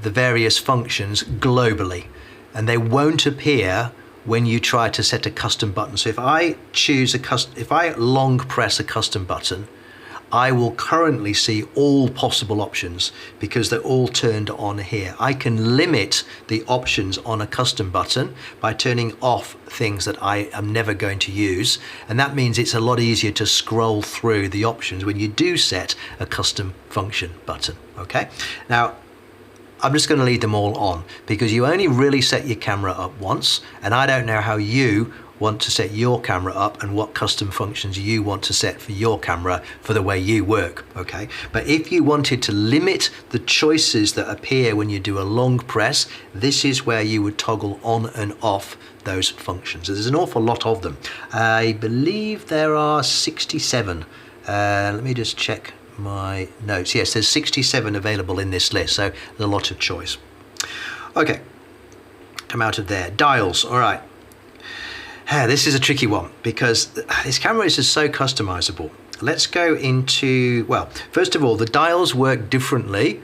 the various functions globally, and they won't appear when you try to set a custom button. So if I choose if I long press a custom button, I will currently see all possible options because they're all turned on here. I can limit the options on a custom button by turning off things that I am never going to use, and that means it's a lot easier to scroll through the options when you do set a custom function button. Okay, now I'm just going to leave them all on because you only really set your camera up once, and I don't know how you want to set your camera up and what custom functions you want to set for your camera for the way you work, okay? But if you wanted to limit the choices that appear when you do a long press, this is where you would toggle on and off those functions. There's an awful lot of them. I believe there are 67. Let me just check my notes. Yes, there's 67 available in this list, so there's a lot of choice. Okay, come out of there. Dials, all right. This is a tricky one because this camera is just so customizable. Let's go into, well, first of all, the dials work differently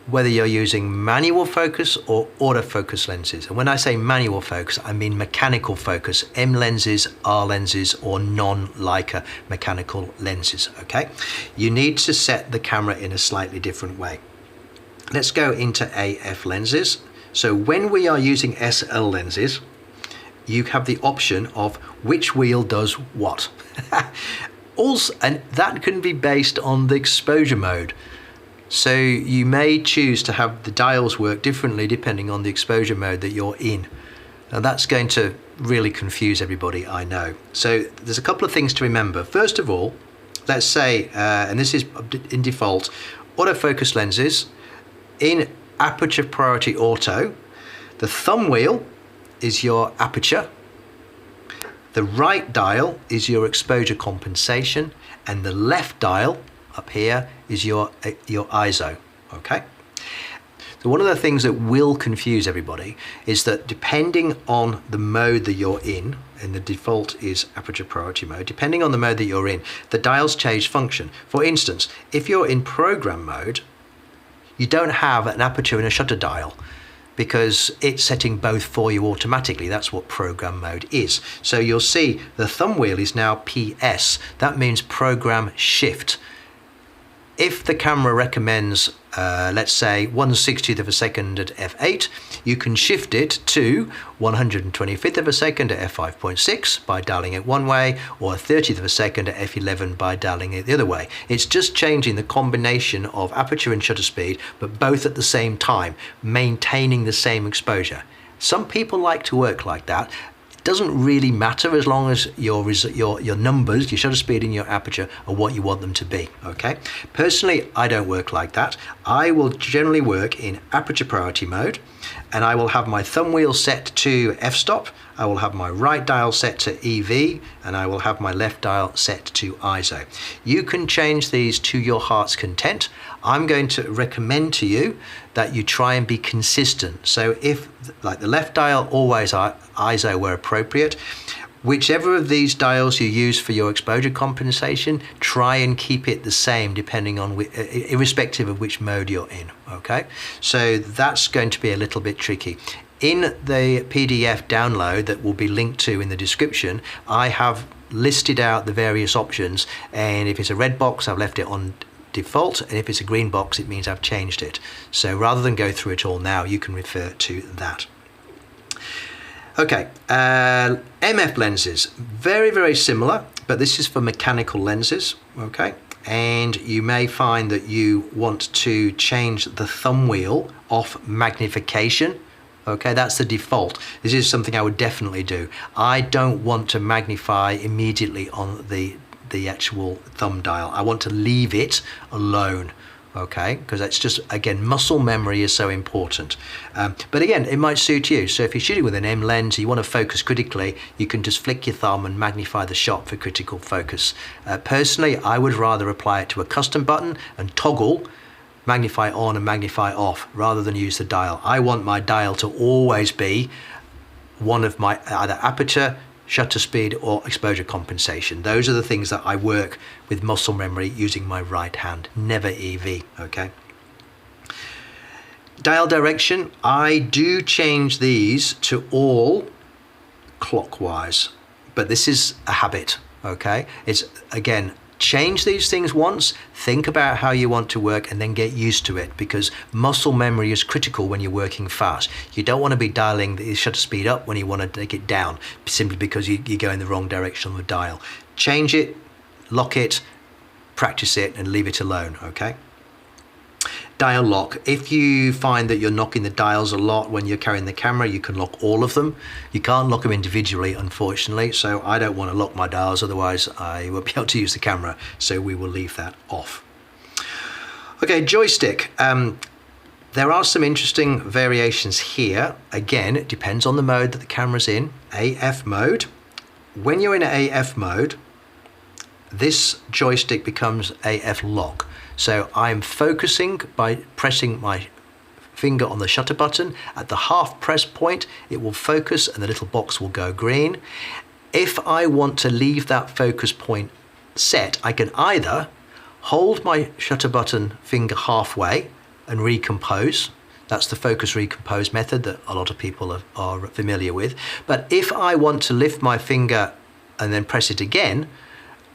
whether you're using manual focus or autofocus lenses. And when I say manual focus, I mean mechanical focus, M lenses, R lenses, or non-Leica mechanical lenses, okay? You need to set the camera in a slightly different way. Let's go into AF lenses. So when we are using SL lenses, you have the option of which wheel does what. Also, and that can be based on the exposure mode. So you may choose to have the dials work differently depending on the exposure mode that you're in. Now that's going to really confuse everybody, I know. So there's a couple of things to remember. First of all, let's say, and this is in default, autofocus lenses in aperture priority auto, the thumb wheel is your aperture, the right dial is your exposure compensation, and the left dial up here is your ISO, okay? So one of the things that will confuse everybody is that depending on the mode that you're in, and the default is aperture priority mode, depending on the mode that you're in, the dials change function. For instance, if you're in program mode, you don't have an aperture and a shutter dial because it's setting both for you automatically. That's what program mode is. So you'll see the thumb wheel is now PS. That means program shift. If the camera recommends, let's say 1/60th of a second at f8, you can shift it to 125th of a second at f5.6 by dialing it one way, or 1/30th of a second at f11 by dialing it the other way. It's just changing the combination of aperture and shutter speed, but both at the same time, maintaining the same exposure. Some people like to work like that. Doesn't really matter as long as your numbers, your shutter speed and your aperture are what you want them to be, okay? Personally, I don't work like that. I will generally work in aperture priority mode, and I will have my thumb wheel set to f-stop, I will have my right dial set to EV, and I will have my left dial set to ISO. You can change these to your heart's content. I'm going to recommend to you that you try and be consistent. So if, like the left dial, always ISO where appropriate. Whichever of these dials you use for your exposure compensation, try and keep it the same depending on, irrespective of which mode you're in, okay? So that's going to be a little bit tricky. In the PDF download that will be linked to in the description, I have listed out the various options, and if it's a red box, I've left it on default, and if it's a green box, it means I've changed it. So rather than go through it all now, you can refer to that. Okay, MF lenses, very, very similar, but this is for mechanical lenses, okay? And you may find that you want to change the thumb wheel off magnification. Okay, that's the default. This is something I would definitely do. I don't want to magnify immediately on the actual thumb dial. I want to leave it alone, okay? Because that's just, again, muscle memory is so important. But again, it might suit you. So if you're shooting with an M lens, you want to focus critically, you can just flick your thumb and magnify the shot for critical focus. Personally, I would rather apply it to a custom button and toggle magnify on and magnify off rather than use the dial. I want my dial to always be one of my either aperture, shutter speed or exposure compensation. Those are the things that I work with muscle memory using my right hand, never EV, okay? Dial direction, I do change these to all clockwise, but this is a habit, okay? It's, again, change these things once, think about how you want to work, and then get used to it, because muscle memory is critical when you're working fast. You don't want to be dialing the shutter speed up when you want to take it down, simply because you go in the wrong direction on the dial. Change it, lock it, practice it, and leave it alone, okay? Dial lock. If you find that you're knocking the dials a lot when you're carrying the camera, you can lock all of them. You can't lock them individually, unfortunately, so I don't want to lock my dials, otherwise I won't be able to use the camera, so we will leave that off. Okay, joystick. There are some interesting variations here. Again, it depends on the mode that the camera's in. AF mode. When you're in AF mode, this joystick becomes AF lock. So I'm focusing by pressing my finger on the shutter button. At the half press point, it will focus and the little box will go green. If I want to leave that focus point set, I can either hold my shutter button finger halfway and recompose. That's the focus recompose method that a lot of people are familiar with. But if I want to lift my finger and then press it again,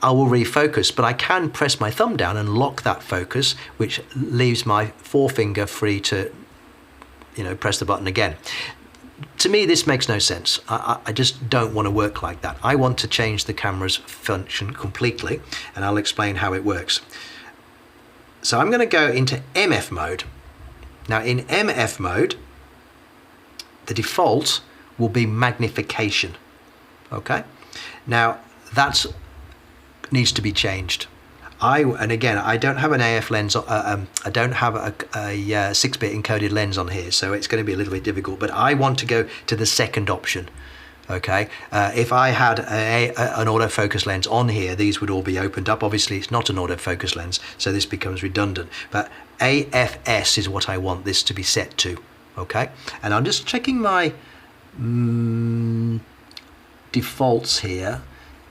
I will refocus, but I can press my thumb down and lock that focus, which leaves my forefinger free to, press the button again. To me, this makes no sense. I just don't want to work like that. I want to change the camera's function completely, and I'll explain how it works. So I'm going to go into MF mode. Now in MF mode, the default will be magnification, okay? Now that's needs to be changed. And again, I don't have an AF lens, I don't have a 6-bit encoded lens on here, so it's going to be a little bit difficult, but I want to go to the second option, okay? If I had an autofocus lens on here, these would all be opened up. Obviously, it's not an autofocus lens, so this becomes redundant, but AFS is what I want this to be set to, okay? And I'm just checking my defaults here.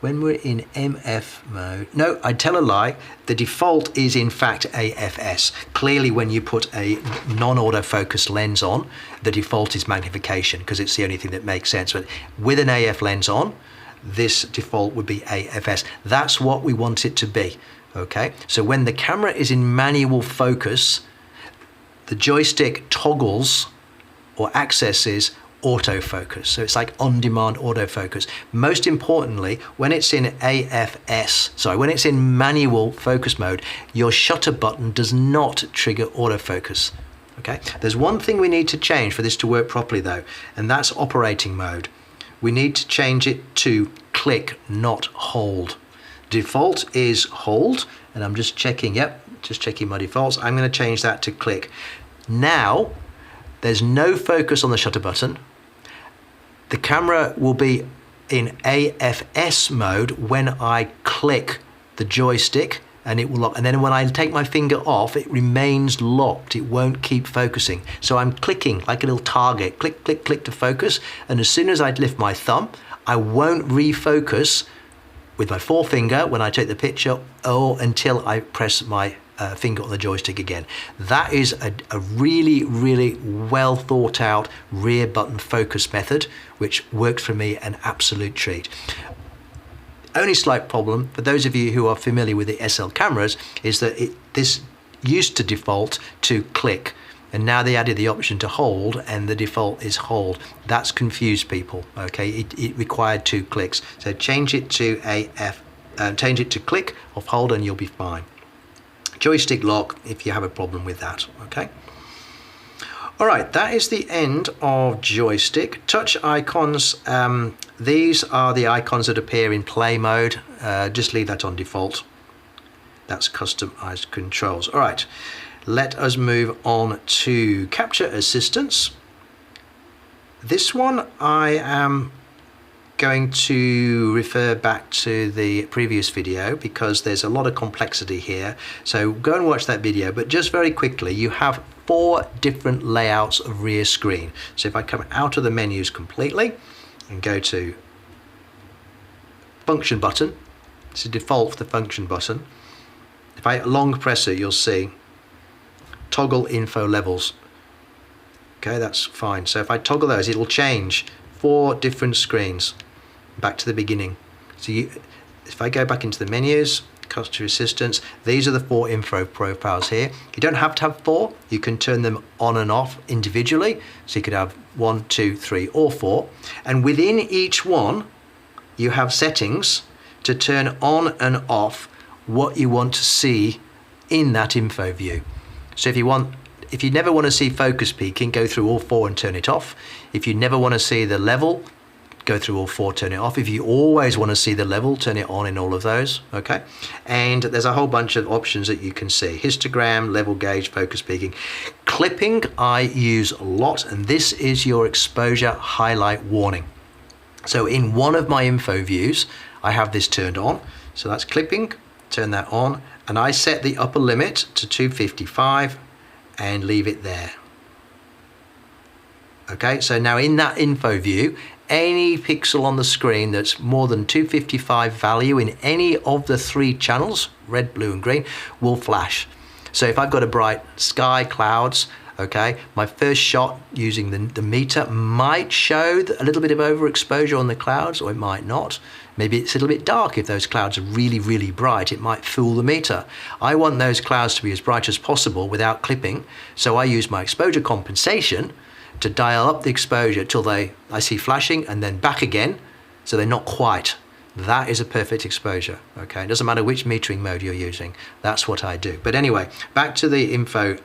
when we're in MF mode, no, I tell a lie, the default is in fact AFS. Clearly when you put a non-autofocus lens on, the default is magnification because it's the only thing that makes sense. But with an AF lens on, this default would be AFS. That's what we want it to be, okay? So when the camera is in manual focus, the joystick toggles or accesses autofocus. So it's like on-demand autofocus. Most importantly, when it's in when it's in manual focus mode, your shutter button does not trigger autofocus. Okay? There's one thing we need to change for this to work properly though, and that's operating mode. We need to change it to click, not hold. Default is hold, and I'm just checking, just checking my defaults. I'm going to change that to click. Now, there's no focus on the shutter button. The camera will be in AFS mode when I click the joystick and it will lock. And then when I take my finger off, it remains locked. It won't keep focusing. So I'm clicking like a little target, click, click, click to focus. And as soon as I lift my thumb, I won't refocus with my forefinger when I take the picture or until I press my finger on the joystick again. That is a really, really well thought out rear button focus method, which works for me an absolute treat. Only slight problem for those of you who are familiar with the SL cameras is that this used to default to click, and now they added the option to hold, and the default is hold. That's confused people. Okay, it required 2 clicks. So change it to change it to click or hold, and you'll be fine. Joystick lock if you have a problem with that. Okay. All right, that is the end of joystick. Touch icons. These are the icons that appear in play mode. Just leave that on default. That's customized controls. All right, let us move on to capture assistance. This one I am going to refer back to the previous video because there's a lot of complexity here. So go and watch that video, but just very quickly, you have 4 different layouts of rear screen. So if I come out of the menus completely and go to function button, it's a default for the function button. If I long press it, you'll see toggle info levels. Okay, that's fine. So if I toggle those, it'll change 4 different screens back to the beginning. So if I go back into the menus, customer assistance, these are the 4 info profiles here. You don't have to have 4. You can turn them on and off individually. So you could have 1, 2, 3, or 4. And within each one, you have settings to turn on and off what you want to see in that info view. So if you never want to see focus peaking, go through all 4 and turn it off. If you never want to see the level, go through all 4, turn it off. If you always want to see the level, turn it on in all of those, okay? And there's a whole bunch of options that you can see. Histogram, level gauge, focus peaking. Clipping, I use a lot, and this is your exposure highlight warning. So in one of my info views, I have this turned on. So that's clipping, turn that on, and I set the upper limit to 255 and leave it there. Okay, so now in that info view, any pixel on the screen that's more than 255 value in any of the 3 channels, red, blue and green, will flash. So if I've got a bright sky, clouds, okay, my first shot using the meter might show a little bit of overexposure on the clouds, or it might not. Maybe it's a little bit dark. If those clouds are really, really bright, it might fool the meter. I want those clouds to be as bright as possible without clipping, so I use my exposure compensation to dial up the exposure till I see flashing and then back again, so they're not quite. That is a perfect exposure, okay? It doesn't matter which metering mode you're using. That's what I do. But anyway, back to the info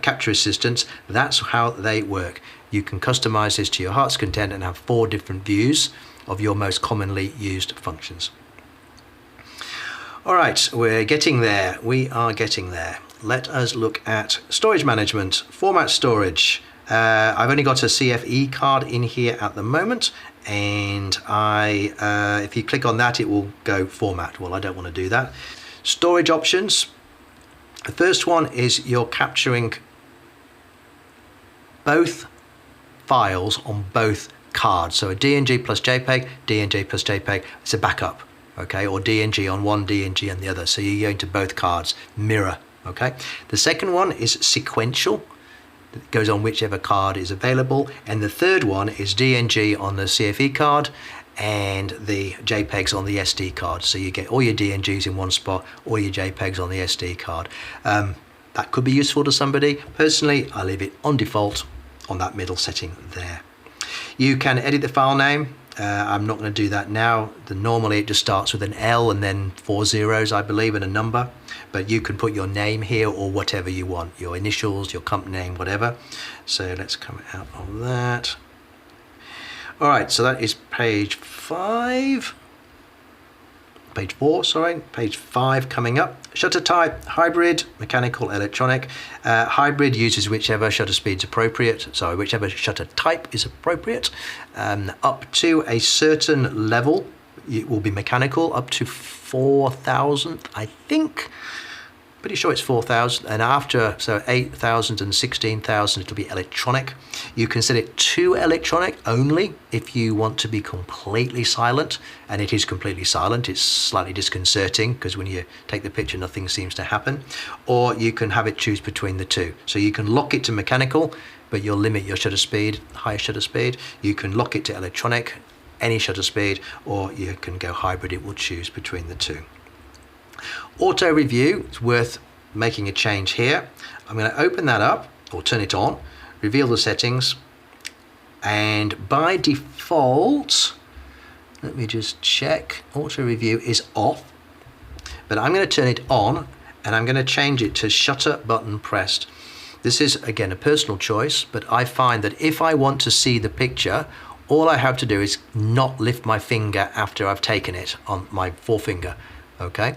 capture assistance. That's how they work. You can customize this to your heart's content and have 4 different views of your most commonly used functions. All right, we're getting there. We are getting there. Let us look at storage management, format storage. I've only got a CFE card in here at the moment, and if you click on that, it will go format. Well, I don't want to do that. Storage options. The first one is you're capturing both files on both cards. So a DNG plus JPEG, DNG plus JPEG, it's a backup, okay? Or DNG on one, DNG on the other. So you're going to both cards, mirror, okay? The second one is sequential. It goes on whichever card is available. And the third one is DNG on the CFE card and the JPEGs on the SD card. So you get all your DNGs in one spot, all your JPEGs on the SD card. That could be useful to somebody. Personally, I leave it on default on that middle setting there. You can edit the file name. I'm not going to do that now. Normally it just starts with an L and then 4 zeros, I believe, and a number. But you can put your name here or whatever you want, your initials, your company name, whatever. So let's come out of that. All right, so that is page 4, sorry, page 5 coming up. Shutter type, hybrid, mechanical, electronic. Hybrid uses whichever shutter speed is appropriate, sorry, whichever shutter type is appropriate. Up to a certain level, it will be mechanical, up to 4,000, I think. Pretty sure it's 4,000, and after, so 8,000 and 16,000, it'll be electronic. You can set it to electronic only if you want to be completely silent, and it is completely silent. It's slightly disconcerting because when you take the picture, nothing seems to happen. Or you can have it choose between the two. So you can lock it to mechanical, but you'll limit your shutter speed, higher shutter speed. You can lock it to electronic, any shutter speed, or you can go hybrid. It will choose between the two. Auto review, it's worth making a change here. I'm going to open that up or turn it on, reveal the settings, and by default, let me just check, auto review is off, but I'm going to turn it on and I'm going to change it to shutter button pressed. This is again a personal choice, but I find that if I want to see the picture, all I have to do is not lift my finger after I've taken it on my forefinger. Okay,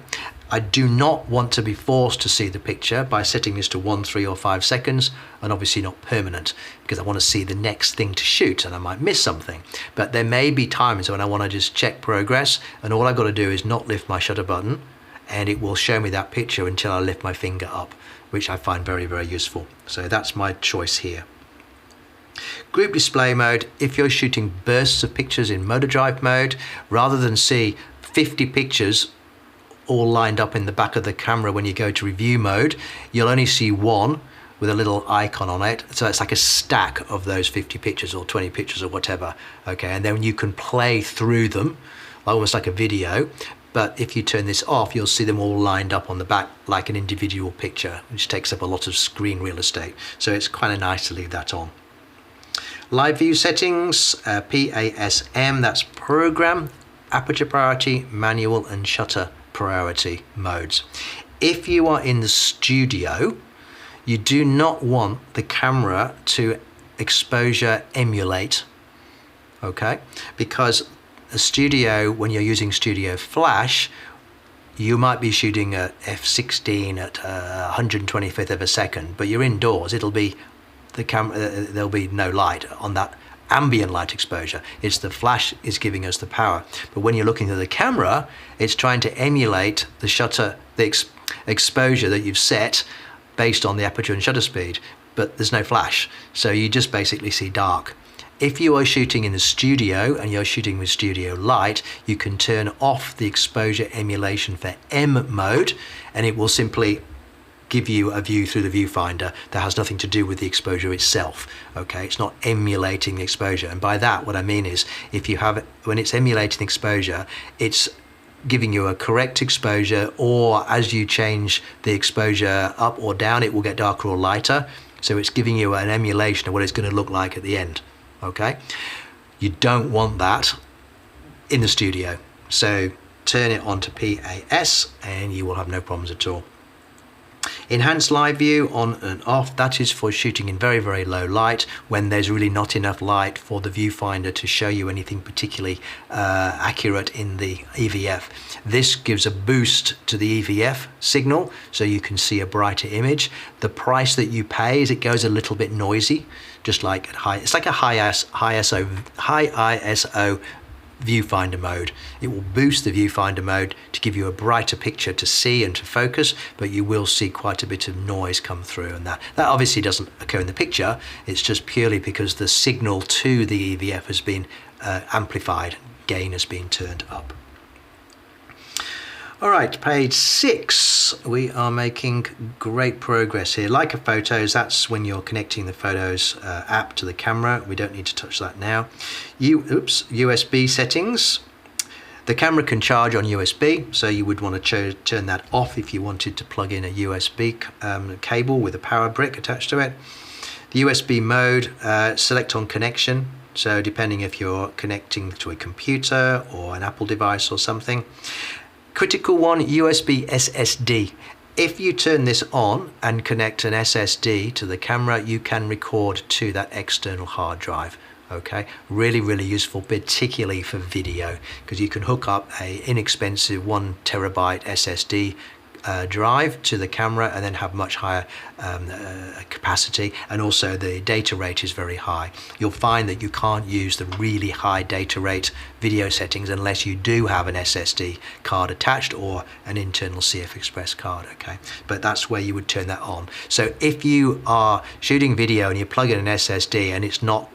I do not want to be forced to see the picture by setting this to 1, 3 or 5 seconds, and obviously not permanent, because I want to see the next thing to shoot and I might miss something. But there may be times when I want to just check progress, and all I've got to do is not lift my shutter button and it will show me that picture until I lift my finger up, which I find very, very useful. So that's my choice here. Group display mode, if you're shooting bursts of pictures in motor drive mode, rather than see 50 pictures all lined up in the back of the camera when you go to review mode, you'll only see one with a little icon on it. So it's like a stack of those 50 pictures or 20 pictures or whatever. Okay, and then you can play through them almost like a video. But if you turn this off, you'll see them all lined up on the back like an individual picture, which takes up a lot of screen real estate. So it's kind of nice to leave that on. Live view settings, PASM, that's program, aperture priority, manual, and shutter priority modes. If you are in the studio, you do not want the camera to exposure emulate, okay? Because a studio, when you're using Studio Flash, you might be shooting at f16 at 125th of a second, but you're indoors, it'll be the camera, there'll be no light on that ambient light exposure. It's the flash is giving us the power. But when you're looking at the camera, it's trying to emulate the shutter, the exposure that you've set based on the aperture and shutter speed, but there's no flash. So you just basically see dark. If you are shooting in the studio and you're shooting with studio light, you can turn off the exposure emulation for M mode, and it will simply give you a view through the viewfinder that has nothing to do with the exposure itself. Okay, it's not emulating the exposure. And by that, what I mean is, if you have it, when it's emulating exposure, it's giving you a correct exposure, or as you change the exposure up or down, it will get darker or lighter. So it's giving you an emulation of what it's going to look like at the end. Okay, you don't want that in the studio. So turn it on to PAS and you will have no problems at all. Enhanced live view on and off, that is for shooting in very, very low light when there's really not enough light for the viewfinder to show you anything particularly accurate in the EVF. This gives a boost to the EVF signal so you can see a brighter image. The price that you pay is it goes a little bit noisy, just like at high, it's like a high ISO viewfinder mode. It will boost the viewfinder mode to give you a brighter picture to see and to focus, but you will see quite a bit of noise come through, and that obviously doesn't occur in the picture. It's just purely because the signal to the EVF has been amplified, gain has been turned up. All right, page 6, we are making great progress here. Leica Photos, that's when you're connecting the Photos app to the camera. We don't need to touch that now. USB settings. The camera can charge on USB, so you would want to turn that off if you wanted to plug in a USB cable with a power brick attached to it. The USB mode, select on connection. So depending if you're connecting to a computer or an Apple device or something. Critical one, USB SSD. If you turn this on and connect an SSD to the camera, you can record to that external hard drive. Okay, really useful, particularly for video, because you can hook up a inexpensive 1 terabyte SSD drive to the camera and then have much higher capacity, and also the data rate is very high. You'll find that you can't use the really high data rate video settings unless you do have an SSD card attached or an internal CF Express card, okay? But that's where you would turn that on. So if you are shooting video and you plug in an SSD and it's not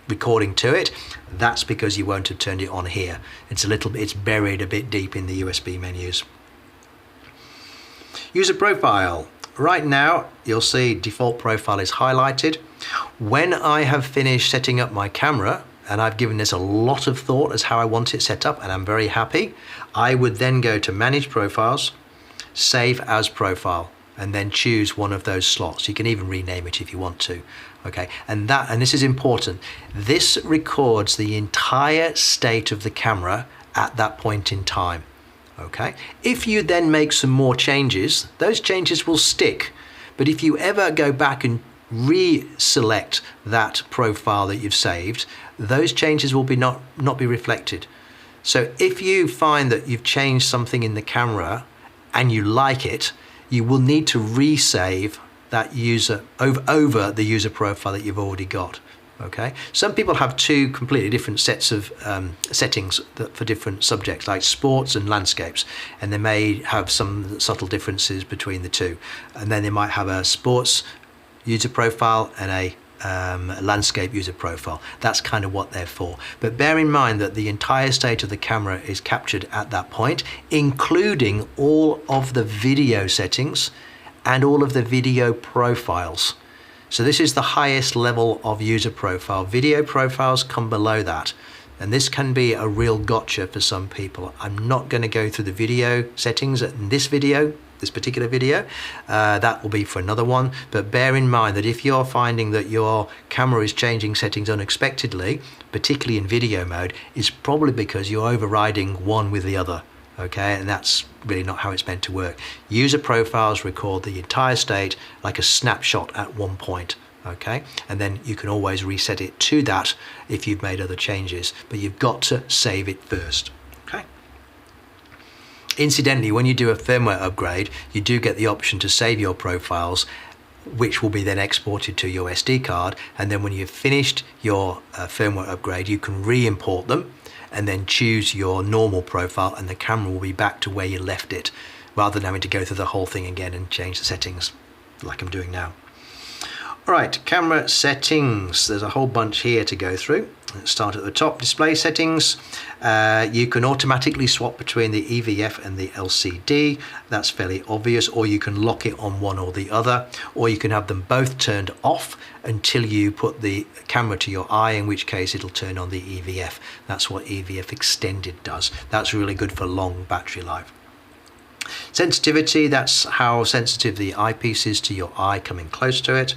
recording to it, that's because you won't have turned it on here. It's buried a bit deep in the USB menus. User profile. Right now, you'll see default profile is highlighted. When I have finished setting up my camera, and I've given this a lot of thought as how I want it set up, and I'm very happy, I would then go to Manage Profiles, Save as Profile, and then choose one of those slots. You can even rename it if you want to. Okay, and this is important. This records the entire state of the camera at that point in time. Okay, if you then make some more changes, those changes will stick. But if you ever go back and reselect that profile that you've saved, those changes will not be reflected. So if you find that you've changed something in the camera and you like it, you will need to resave that user over the user profile that you've already got. Okay, some people have two completely different sets of settings for different subjects, like sports and landscapes, and they may have some subtle differences between the two. And then they might have a sports user profile and a landscape user profile. That's kind of what they're for. But bear in mind that the entire state of the camera is captured at that point, including all of the video settings and all of the video profiles. So this is the highest level of user profile. Video profiles come below that. And this can be a real gotcha for some people. I'm not going to go through the video settings in this video, this particular video. That will be for another one. But bear in mind that if you're finding that your camera is changing settings unexpectedly, particularly in video mode, it's probably because you're overriding one with the other. Okay, and that's really not how it's meant to work. User profiles record the entire state like a snapshot at one point. Okay, and then you can always reset it to that if you've made other changes, but you've got to save it first. Okay. Incidentally, when you do a firmware upgrade, you do get the option to save your profiles, which will be then exported to your SD card, and then when you've finished your firmware upgrade, you can re-import them and then choose your normal profile, and the camera will be back to where you left it, rather than having to go through the whole thing again and change the settings like I'm doing now. All right, camera settings. There's a whole bunch here to go through. Let's start at the top. Display settings. You can automatically swap between the EVF and the LCD. That's fairly obvious, or you can lock it on one or the other, or you can have them both turned off until you put the camera to your eye, in which case it'll turn on the EVF. That's what EVF Extended does. That's really good for long battery life. Sensitivity, that's how sensitive the eyepiece is to your eye coming close to it.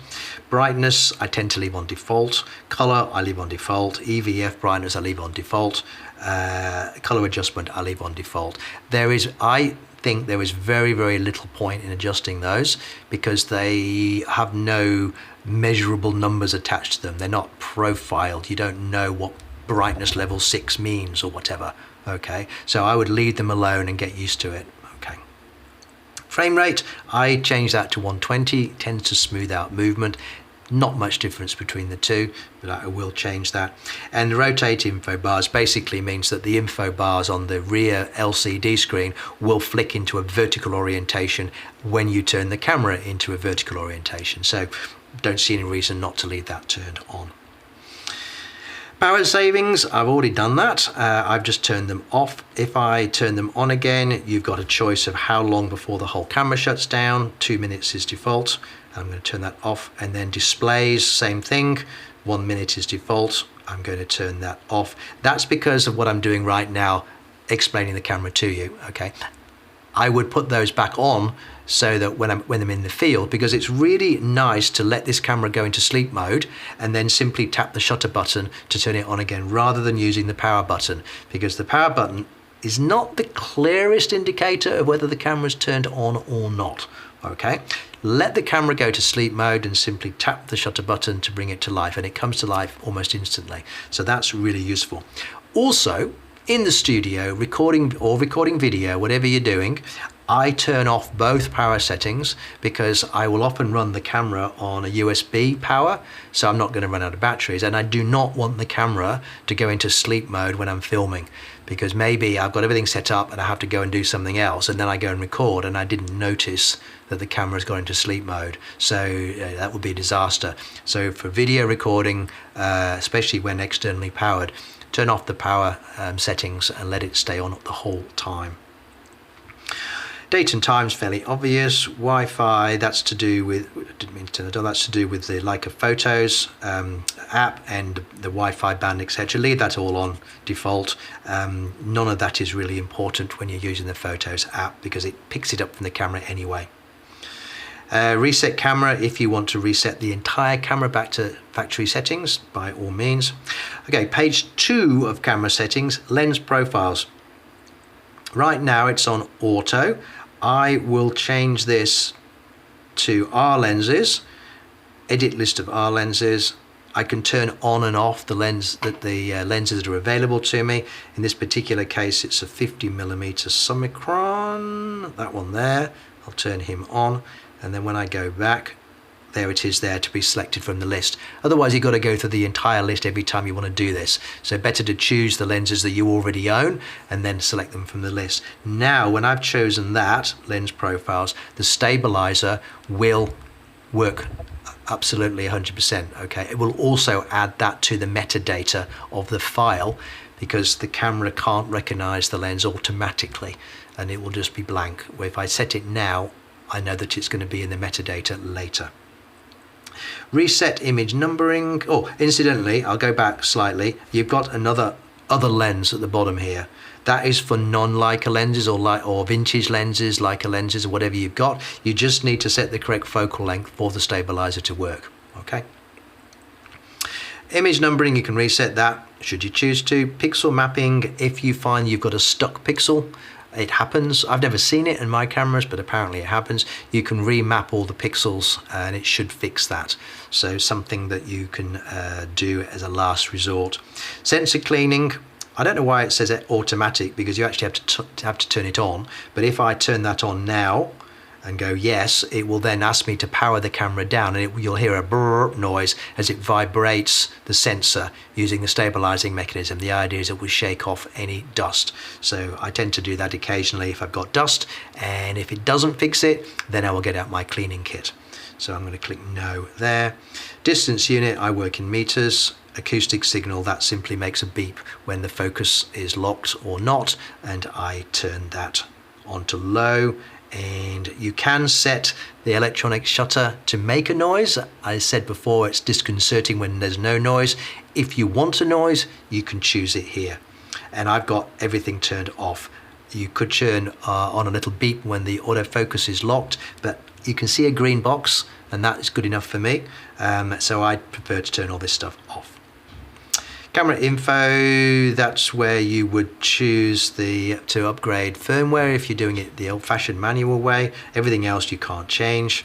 Brightness, I tend to leave on default. Color, I leave on default. EVF brightness, I leave on default. Color adjustment, I leave on default. I think there is very, very little point in adjusting those, because they have no measurable numbers attached to them. They're not profiled. You don't know what brightness level 6 means or whatever. Okay, so I would leave them alone and get used to it. Okay. Frame rate, I change that to 120. It tends to smooth out movement. Not much difference between the two, but I will change that. And the rotate info bars basically means that the info bars on the rear LCD screen will flick into a vertical orientation when you turn the camera into a vertical orientation. So don't see any reason not to leave that turned on. Power savings, I've already done that. I've just turned them off. If I turn them on again, you've got a choice of how long before the whole camera shuts down. 2 minutes is default. I'm going to turn that off. And then displays, same thing. 1 minute is default. I'm going to turn that off. That's because of what I'm doing right now, explaining the camera to you, okay? I would put those back on so that when I'm in the field, because it's really nice to let this camera go into sleep mode and then simply tap the shutter button to turn it on again, rather than using the power button, because the power button is not the clearest indicator of whether the camera's turned on or not. Okay, let the camera go to sleep mode and simply tap the shutter button to bring it to life, and it comes to life almost instantly. So that's really useful. Also, in the studio, recording video, whatever you're doing, I turn off both power settings because I will often run the camera on a USB power, so I'm not going to run out of batteries, and I do not want the camera to go into sleep mode when I'm filming, because maybe I've got everything set up and I have to go and do something else, and then I go and record and I didn't notice that the camera's gone into sleep mode. So that would be a disaster. So for video recording, especially when externally powered, turn off the power settings and let it stay on the whole time. Date and time's fairly obvious. Wi-Fi, that's to do with, didn't mean to turn it on, that's to do with the Leica Photos app and the Wi-Fi band, etc. Leave that all on default. None of that is really important when you're using the Photos app because it picks it up from the camera anyway. Reset camera, if you want to reset the entire camera back to factory settings, by all means. Okay, page 2 of camera settings, lens profiles. Right now it's on auto. I will change this to R lenses, edit list of R lenses. I can turn on and off the lenses that are available to me. In this particular case, it's a 50mm Summicron, that one there. I'll turn him on, and then when I go back, there it is there to be selected from the list. Otherwise, you've got to go through the entire list every time you want to do this. So better to choose the lenses that you already own and then select them from the list. Now, when I've chosen that, lens profiles, the stabilizer will work absolutely 100%, okay? It will also add that to the metadata of the file because the camera can't recognize the lens automatically and it will just be blank. Where if I set it now, I know that it's going to be in the metadata later. Reset image numbering. Oh, incidentally, I'll go back slightly. You've got other lens at the bottom here. That is for non-Leica lenses or vintage lenses, Leica lenses, or whatever you've got. You just need to set the correct focal length for the stabilizer to work. Okay. Image numbering, you can reset that should you choose to. Pixel mapping, if you find you've got a stuck pixel, it happens. I've never seen it in my cameras, but apparently it happens. You can remap all the pixels and it should fix that. So something that you can do as a last resort. Sensor cleaning, I don't know why it says automatic because you actually have to turn it on. But if I turn that on now and go yes, it will then ask me to power the camera down, and you'll hear a brrr noise as it vibrates the sensor using the stabilizing mechanism. The idea is it will shake off any dust. So I tend to do that occasionally if I've got dust, and if it doesn't fix it, then I will get out my cleaning kit. So I'm going to click no there. Distance unit, I work in meters. Acoustic signal, that simply makes a beep when the focus is locked or not, and I turn that onto low. And you can set the electronic shutter to make a noise. I said before it's disconcerting when there's no noise. If you want a noise, you can choose it here. And I've got everything turned off. You could turn on a little beep when the autofocus is locked, but you can see a green box and that is good enough for me. So I prefer to turn all this stuff off. Camera info, that's where you would choose to upgrade firmware if you're doing it the old-fashioned manual way. Everything else you can't change.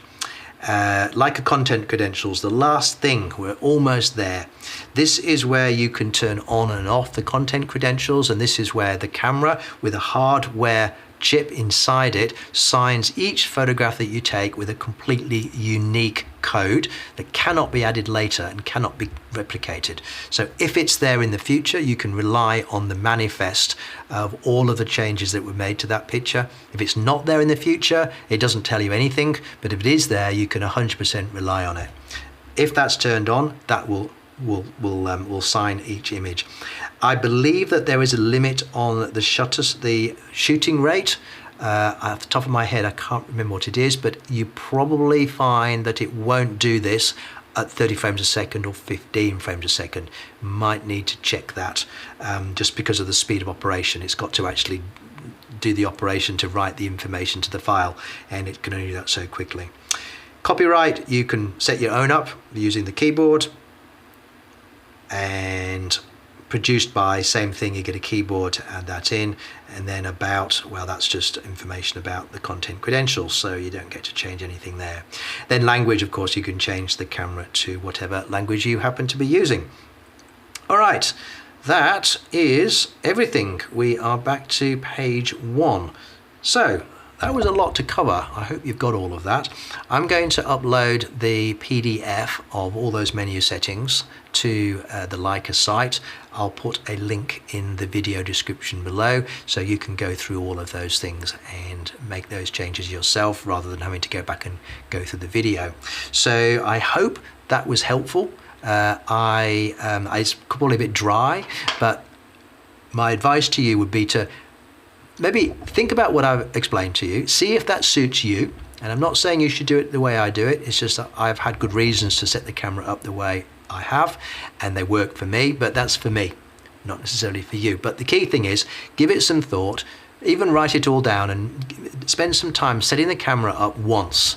Leica content credentials, the last thing, we're almost there. This is where you can turn on and off the content credentials, and this is where the camera with a hardware chip inside it signs each photograph that you take with a completely unique code that cannot be added later and cannot be replicated. So if it's there in the future, you can rely on the manifest of all of the changes that were made to that picture. If it's not there in the future, it doesn't tell you anything, but if it is there, you can 100% rely on it. If that's turned on, that will sign each image. I believe that there is a limit on the shooting rate. Off the top of my head, I can't remember what it is, but you probably find that it won't do this at 30 frames a second or 15 frames a second. Might need to check that just because of the speed of operation. It's got to actually do the operation to write the information to the file, and it can only do that so quickly. Copyright, you can set your own up using the keyboard, and produced by, same thing, you get a keyboard to add that in, and then about, well, that's just information about the content credentials, so you don't get to change anything there. Then language, of course, you can change the camera to whatever language you happen to be using. All right, that is everything. We are back to page 1. So that was a lot to cover. I hope you've got all of that. I'm going to upload the PDF of all those menu settings to the Leica site. I'll put a link in the video description below so you can go through all of those things and make those changes yourself rather than having to go back and go through the video. So I hope that was helpful. It's probably a bit dry, but my advice to you would be to maybe think about what I've explained to you, see if that suits you. And I'm not saying you should do it the way I do it, it's just that I've had good reasons to set the camera up the way I have, and they work for me, but that's for me, not necessarily for you. But the key thing is, give it some thought, even write it all down and spend some time setting the camera up once.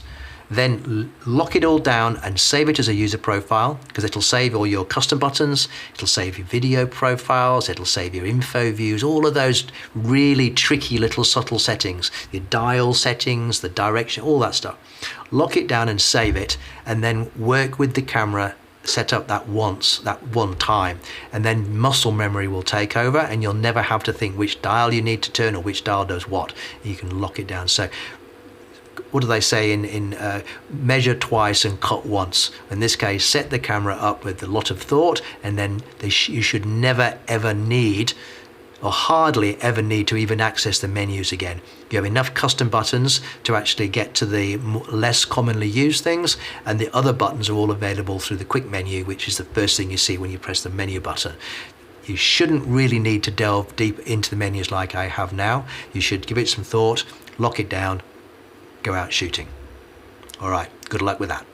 Then lock it all down and save it as a user profile, because it'll save all your custom buttons, it'll save your video profiles, it'll save your info views, all of those really tricky little subtle settings, your dial settings, the direction, all that stuff. Lock it down and save it, and then work with the camera, set up that one time, and then muscle memory will take over and you'll never have to think which dial you need to turn or which dial does what. You can lock it down. So what do they say in measure twice and cut once? In this case, set the camera up with a lot of thought, and then you should never ever need, or hardly ever need, to even access the menus again. You have enough custom buttons to actually get to the less commonly used things, and the other buttons are all available through the quick menu, which is the first thing you see when you press the menu button. You shouldn't really need to delve deep into the menus like I have now. You should give it some thought, lock it down, go out shooting. All right, good luck with that.